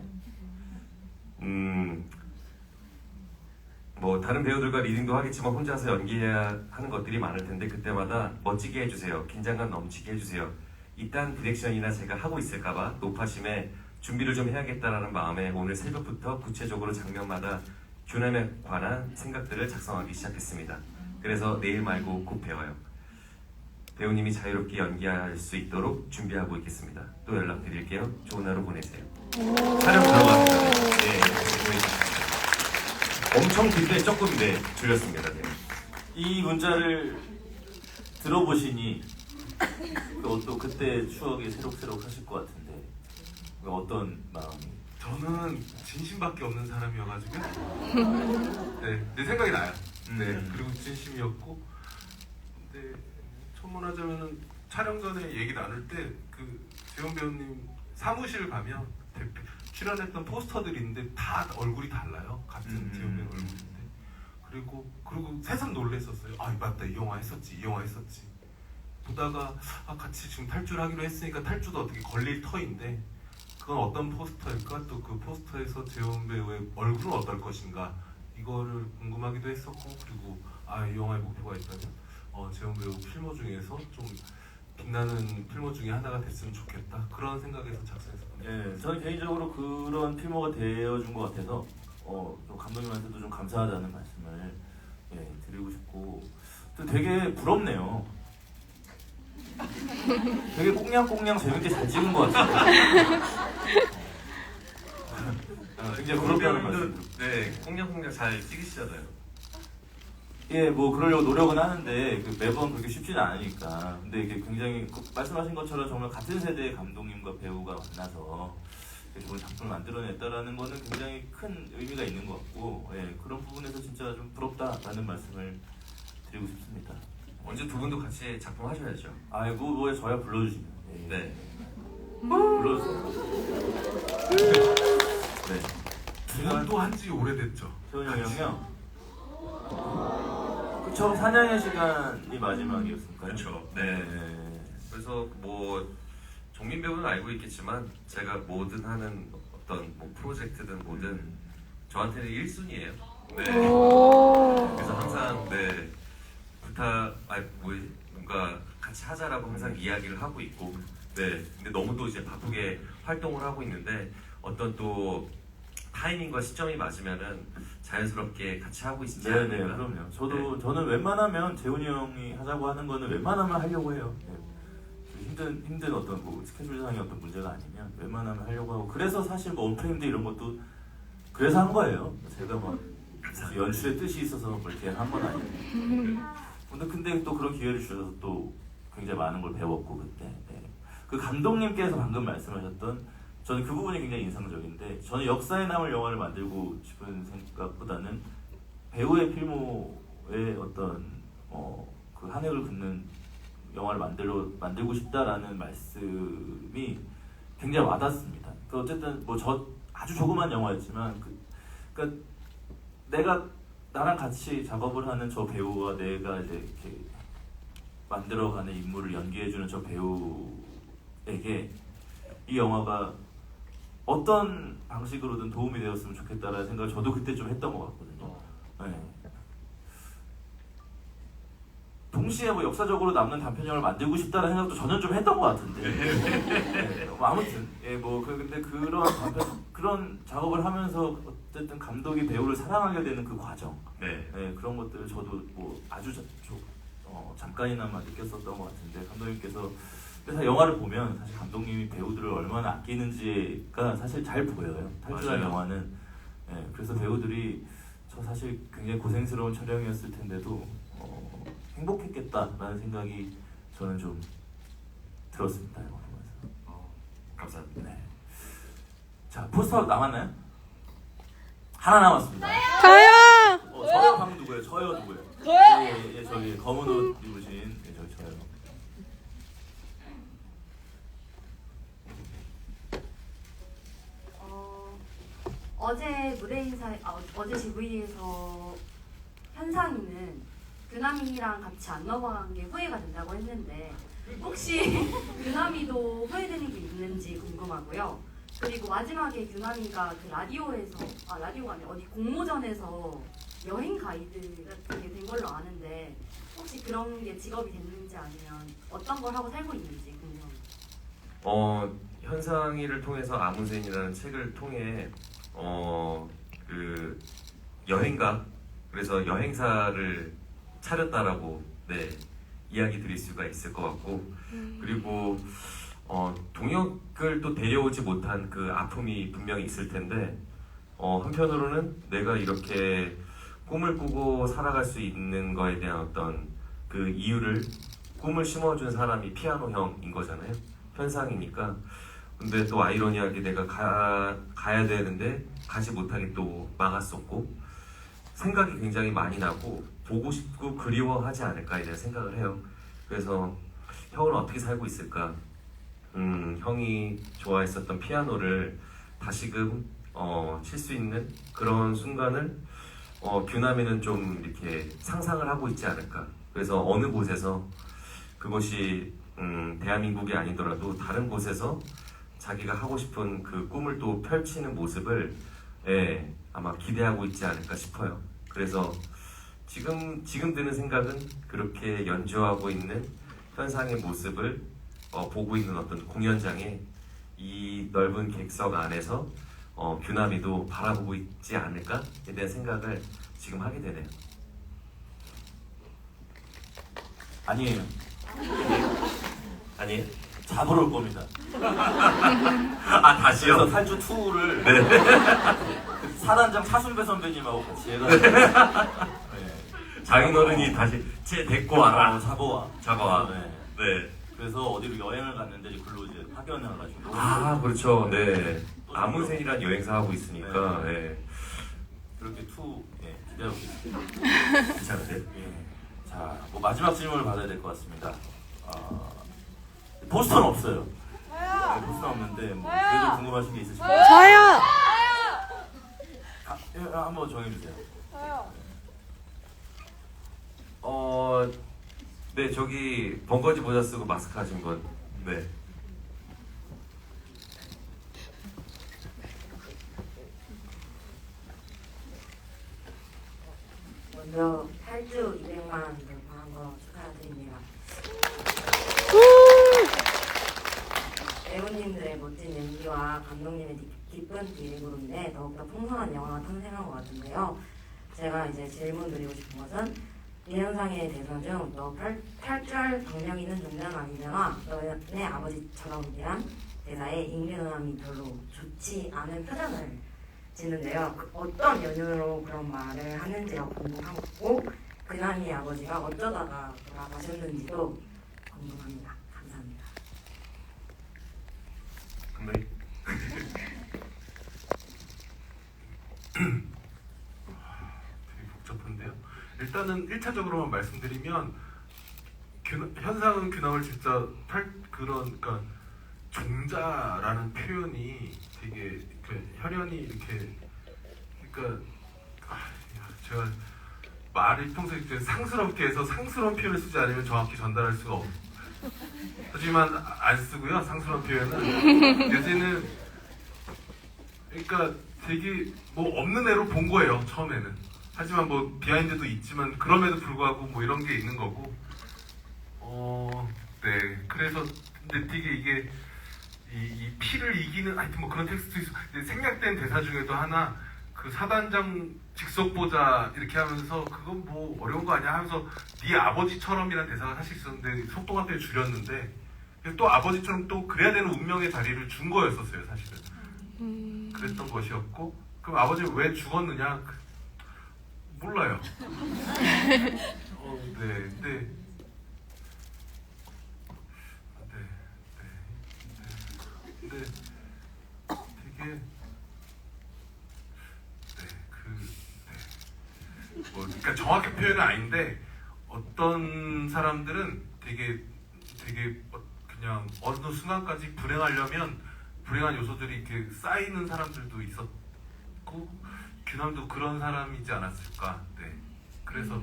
뭐 다른 배우들과 리딩도 하겠지만 혼자서 연기해야 하는 것들이 많을 텐데 그때마다 멋지게 해주세요. 긴장감 넘치게 해주세요. 이딴 디렉션이나 제가 하고 있을까봐 높아심에 준비를 좀 해야겠다라는 마음에 오늘 새벽부터 구체적으로 장면마다 규남에 관한 생각들을 작성하기 시작했습니다. 그래서 내일 말고 곧 배워요. 배우님이 자유롭게 연기할 수 있도록 준비하고 있겠습니다. 또 연락드릴게요. 좋은 하루 보내세요. 촬영 들어갑니다. 네, 엄청 긴데 조금 줄였습니다. 네. 이 문자를 들어보시니 또 그때 추억이 새록새록 하실 것 같은데 어떤 마음이? 저는 진심밖에 없는 사람이어가지고 네, 내 생각이 나요. 네, 그리고 진심이었고 근데 천문하자면은 촬영 전에 얘기 나눌 때 그 재훈 배우님 사무실 가면 출연했던 포스터들이 있는데 다 얼굴이 달라요. 같은 재훈 배우 얼굴인데 그리고 새삼 놀랬었어요. 맞다, 이 영화 했었지. 보다가 같이 지금 탈주를 하기로 했으니까 탈주도 어떻게 걸릴 터인데 그건 어떤 포스터일까? 또 그 포스터에서 재훈 배우의 얼굴은 어떨 것인가 이거를 궁금하기도 했었고 그리고 이 영화의 목표가 있다면 재훈 배우 필모 중에서 좀 빛나는 필모 중에 하나가 됐으면 좋겠다 그런 생각에서 작성했습니다. 예, 저는 개인적으로 그런 필모가 되어준 것 같아서 좀 감독님한테도 좀 감사하다는 말씀을 드리고 싶고 또 되게 부럽네요. 되게 꽁냥꽁냥 재밌게 잘 찍은 것 같아요. 굉장히 부럽다는 말씀. 네, 콩냥콩냥 잘 찍으시잖아요. 예, 뭐 그러려고 노력은 하는데 매번 그렇게 쉽지는 않으니까. 근데 이게 굉장히 말씀하신 것처럼 정말 같은 세대의 감독님과 배우가 만나서 좋은 작품을 만들어냈다라는 거는 굉장히 큰 의미가 있는 것 같고, 그런 부분에서 진짜 좀 부럽다라는 말씀을 드리고 싶습니다. 언제 두 분도 같이 작품 하셔야죠. 아이고, 뭐 저야 불러주시면. 네. 불러주세요. 네. 두 분도 한지 오래됐죠. 재훈이 형이요. 처음 사냥의 시간이 마지막이었을까요? 그렇죠. 네. 그래서 뭐 정민 배우는 알고 있겠지만 제가 뭐든 하는 어떤 뭐 프로젝트든 뭐든 저한테는 1순위예요. 네. 그래서 항상 뭔가 같이 하자라고 항상 이야기를 하고 있고, 근데 너무 또 이제 바쁘게 활동을 하고 있는데 어떤 또 타이밍과 시점이 맞으면은 자연스럽게 같이 하고 있지 않을까? 네, 그럼요. 저는 웬만하면 재훈이 형이 하자고 하는 거는 웬만하면 하려고 해요. 힘든 어떤 뭐 스케줄상의 어떤 문제가 아니면 웬만하면 하려고 하고 그래서 사실 뭐 온프레임드 이런 것도 그래서 한 거예요. 제가 막 연출에 뜻이 있어서 그렇게 한 건 아니에요. 근데 또 그런 기회를 주셔서 또 굉장히 많은 걸 배웠고 그때. 네. 그 감독님께서 방금 말씀하셨던 저는 그 부분이 굉장히 인상적인데 저는 역사에 남을 영화를 만들고 싶은 생각보다는 배우의 필모의 어떤 그 한 획을 긋는 영화를 만들고 싶다라는 말씀이 굉장히 와닿습니다. 그 어쨌든 뭐 저 아주 조그만 영화였지만 그러니까 내가 나랑 같이 작업을 하는 저 배우와 내가 이제 이렇게 만들어가는 인물을 연기해주는 저 배우에게 이 영화가 어떤 방식으로든 도움이 되었으면 좋겠다라는 생각을 저도 그때 좀 했던 것 같거든요. 네. 동시에 뭐 역사적으로 남는 단편 영화를 만들고 싶다는 생각도 저는 좀 했던 것 같은데. 네. 뭐 아무튼 근데 그런 작업을 하면서 어쨌든 감독이 배우를 사랑하게 되는 그 과정, 네. 그런 것들을 저도 뭐 아주 잠깐이나마 느꼈었던 것 같은데 감독님께서 그래서 영화를 보면 사실 감독님이 배우들을 얼마나 아끼는지가 사실 잘 보여요. 탈출한 맞아요. 영화는. 그래서 배우들이 저 사실 굉장히 고생스러운 촬영이었을 텐데도 행복했겠다라는 생각이 저는 좀 들었습니다. 영화 보면서. 감사합니다. 네. 자, 포스터 남았나요? 하나 남았습니다. 저요. 저요 방금 누구예요? 저요 누구예요? 저요? 예, 저기 검은 옷 입으신 저요. 어제 무대 인사, 어제 GV에서 현상이는 규남이랑 같이 안 넘어간 게 후회가 된다고 했는데 혹시 규남이도 후회되는 게 있는지 궁금하고요. 그리고 마지막에 규남이가 그 라디오가 아니라 어디 공모전에서 여행 가이드 같은 게 된 걸로 아는데 혹시 그런 게 직업이 됐는지 아니면 어떤 걸 하고 살고 있는지 궁금합니다. 현상이를 통해서 아무센이라는 책을 통해 그 여행가, 그래서 여행사를 차렸다라고 이야기 드릴 수가 있을 것 같고, 그리고 동혁을 또 데려오지 못한 그 아픔이 분명히 있을 텐데, 한편으로는 내가 이렇게 꿈을 꾸고 살아갈 수 있는 거에 대한 어떤 그 이유를 꿈을 심어준 사람이 피아노 형인 거잖아요. 현상이니까. 근데 또 아이러니하게 내가 가야 되는데 가지 못하게 또 막았었고, 생각이 굉장히 많이 나고 보고 싶고 그리워하지 않을까에 대한 생각을 해요. 그래서 형은 어떻게 살고 있을까? 형이 좋아했었던 피아노를 다시금 칠 수 있는 그런 순간을 규남이는 좀 이렇게 상상을 하고 있지 않을까. 그래서 어느 곳에서 그것이 대한민국이 아니더라도 다른 곳에서 자기가 하고 싶은 그 꿈을 또 펼치는 모습을 아마 기대하고 있지 않을까 싶어요. 그래서 지금 드는 생각은 그렇게 연주하고 있는 현상의 모습을 보고 있는 어떤 공연장에 이 넓은 객석 안에서 규남이도 바라보고 있지 않을까에 대한 생각을 지금 하게 되네요. 아니에요. 아니에요? 잡으러 올 겁니다. 다시요? 그래서 탈주 2를 사단장 차순배 선배님하고 같이 해가지고 장인어른이 다시 쟤 데리고 와라. 잡아와. 네. 그래서 어디로 여행을 갔는데 글로 이제 파견을 가가지고. 그렇죠. 네. 아무센이란 여행사 하고 있으니까. 네. 그렇게 2 기대하고 있습니다. 괜찮으세요? 자, 뭐 마지막 질문을 받아야 될 것 같습니다. 포스터는 없어요. 포스터 없는데 뭐 그래도 궁금하신 게 있으신가요? 저요. 한번 정해주세요. 네, 저기 번거지 모자 쓰고 마스크 하신 분. 네. 먼저 탈주 200만 돌파한 거 축하드립니다. 배우님들의 멋진 연기와 감독님의 깊은 디렉으로 인해 더욱더 풍성한 영화가 탄생한 것 같은데요. 제가 이제 질문 드리고 싶은 것은 이 현상의 대사 중 너 탈주할 방력 있는 존재는 아니잖아. 너네 아버지처럼 이란 대사에 임기응함이 별로 좋지 않은 표정을 느껴지는데요. 어떤 연유로 그런 말을 하는지가 궁금하고 그나미의 아버지가 어쩌다가 돌아가셨는지도 궁금합니다. 감사합니다. 근데 되게 복잡한데요. 일단은 1차적으로만 말씀드리면 현상은 규남을 진짜 그러니까 종자라는 표현이 되게 혈연이 이렇게 그러니까 제가 말을 평소에 이렇게 상스럽게 해서 상스러운 표현을 쓰지 않으면 정확히 전달할 수가 없어요. 하지만 안 쓰고요. 상스러운 표현은 요새는 그러니까 되게 뭐 없는 애로 본 거예요. 처음에는. 하지만 뭐 비하인드도 있지만 그럼에도 불구하고 뭐 이런 게 있는 거고 네. 그래서 근데 되게 이게 이 피를 이기는 하여튼 뭐 그런 텍스트 있어. 생략된 대사 중에도 하나 그 사단장 직속보자 이렇게 하면서 그건 뭐 어려운 거 아니야 하면서 네 아버지처럼이라는 대사가 사실 있었는데 속도가 꽤 줄였는데 또 아버지처럼 또 그래야 되는 운명의 자리를 준 거였었어요 사실은. 그랬던 것이었고 그럼 아버지는 왜 죽었느냐 몰라요. 네. 근데 되게 뭐 그러니까 정확한 표현은 아닌데 어떤 사람들은 되게 그냥 어느 순간까지 불행하려면 불행한 요소들이 이렇게 쌓이는 사람들도 있었고 규남도 그런 사람이지 않았을까. 네. 그래서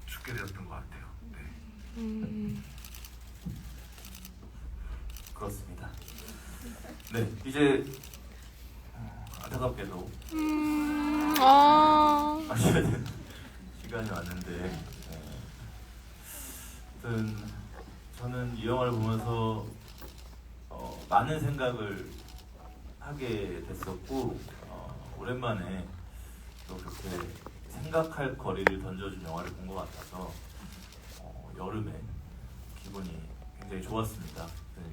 죽게 되었던 것 같아요. 네. 그렇습니다. 네, 이제 안타깝게도 마셔야 되는 시간이 왔는데 아무튼 저는 이 영화를 보면서 많은 생각을 하게 됐었고 오랜만에 또 그렇게 생각할 거리를 던져준 영화를 본 것 같아서 여름에 기분이 굉장히 좋았습니다.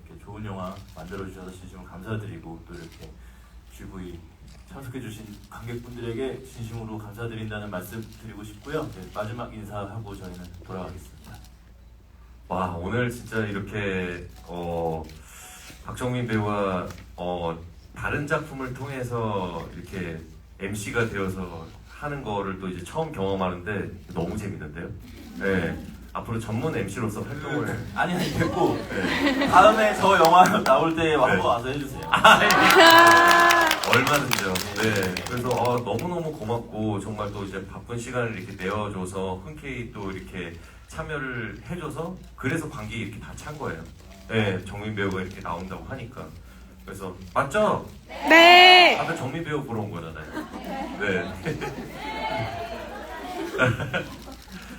이렇게 좋은 영화 만들어주셔서 진심으로 감사드리고 또 이렇게 GV 참석해주신 관객분들에게 진심으로 감사드린다는 말씀 드리고 싶고요. 네, 마지막 인사하고 저희는 돌아가겠습니다. 와, 오늘 진짜 이렇게 박정민 배우와 다른 작품을 통해서 이렇게 MC가 되어서 하는 거를 또 이제 처음 경험하는데 너무 재밌는데요. 네. 앞으로 전문 MC로서 활동을 아니 됐고 네. 다음에 저 영화 나올 때 한번 와서 해주세요. 얼마든지요. 네. 그래서 너무너무 고맙고 정말 또 이제 바쁜 시간을 이렇게 내어줘서 흔쾌히 또 이렇게 참여를 해줘서 그래서 관객이 이렇게 다 찬 거예요. 네. 정민 배우가 이렇게 나온다고 하니까. 그래서 맞죠? 네. 아까 정민 배우 보러 온 거잖아요. 네.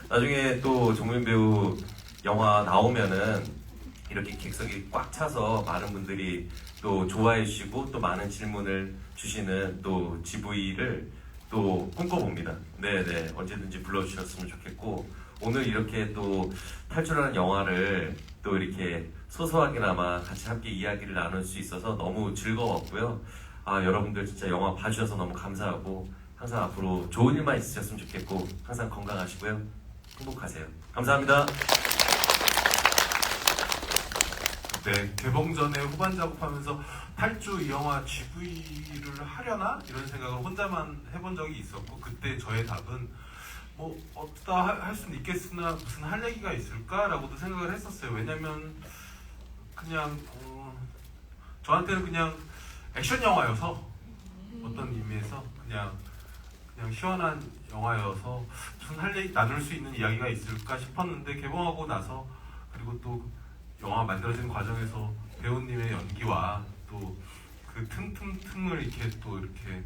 나중에 또 정민 배우 영화 나오면은 이렇게 객석이 꽉 차서 많은 분들이 또 좋아해 주시고 또 많은 질문을 주시는 또 GV를 또 꿈꿔봅니다. 네네, 언제든지 불러주셨으면 좋겠고 오늘 이렇게 또 탈출하는 영화를 또 이렇게 소소하게나마 같이 함께 이야기를 나눌 수 있어서 너무 즐거웠고요. 여러분들 진짜 영화 봐주셔서 너무 감사하고 항상 앞으로 좋은 일만 있으셨으면 좋겠고 항상 건강하시고요. 행복하세요. 감사합니다. 네, 개봉 전에 후반 작업하면서 탈주 이 영화 GV를 하려나? 이런 생각을 혼자만 해본 적이 있었고 그때 저의 답은 뭐 어쩌다 할 수는 있겠으나 무슨 할 얘기가 있을까라고도 생각을 했었어요. 왜냐면 그냥 저한테는 그냥 액션 영화여서 어떤 의미에서 그냥 시원한 영화여서 무슨 할 얘기 나눌 수 있는 이야기가 있을까 싶었는데 개봉하고 나서 그리고 또 영화 만들어지는 과정에서 배우님의 연기와 또 그 틈을 이렇게 또 이렇게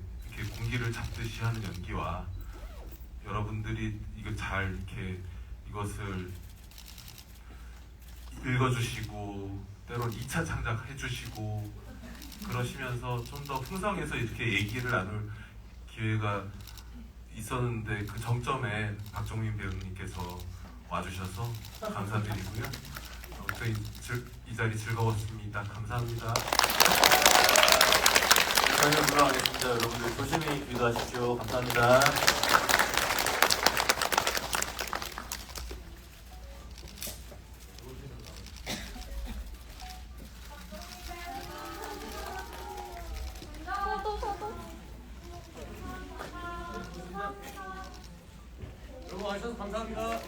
공기를 잡듯이 하는 연기와 여러분들이 이거 잘 이렇게 이것을 읽어주시고 때론 2차 창작해주시고 그러시면서 좀 더 풍성해서 이렇게 얘기를 나눌 기회가 있었는데 그 정점에 박정민 배우님께서 와주셔서 감사드리고요. 이 자리 즐거웠습니다. 감사합니다. 저희는 물러가겠습니다. 여러분들 조심히 귀가하십시오. 감사합니다. 여러분 와주셔서 감사합니다.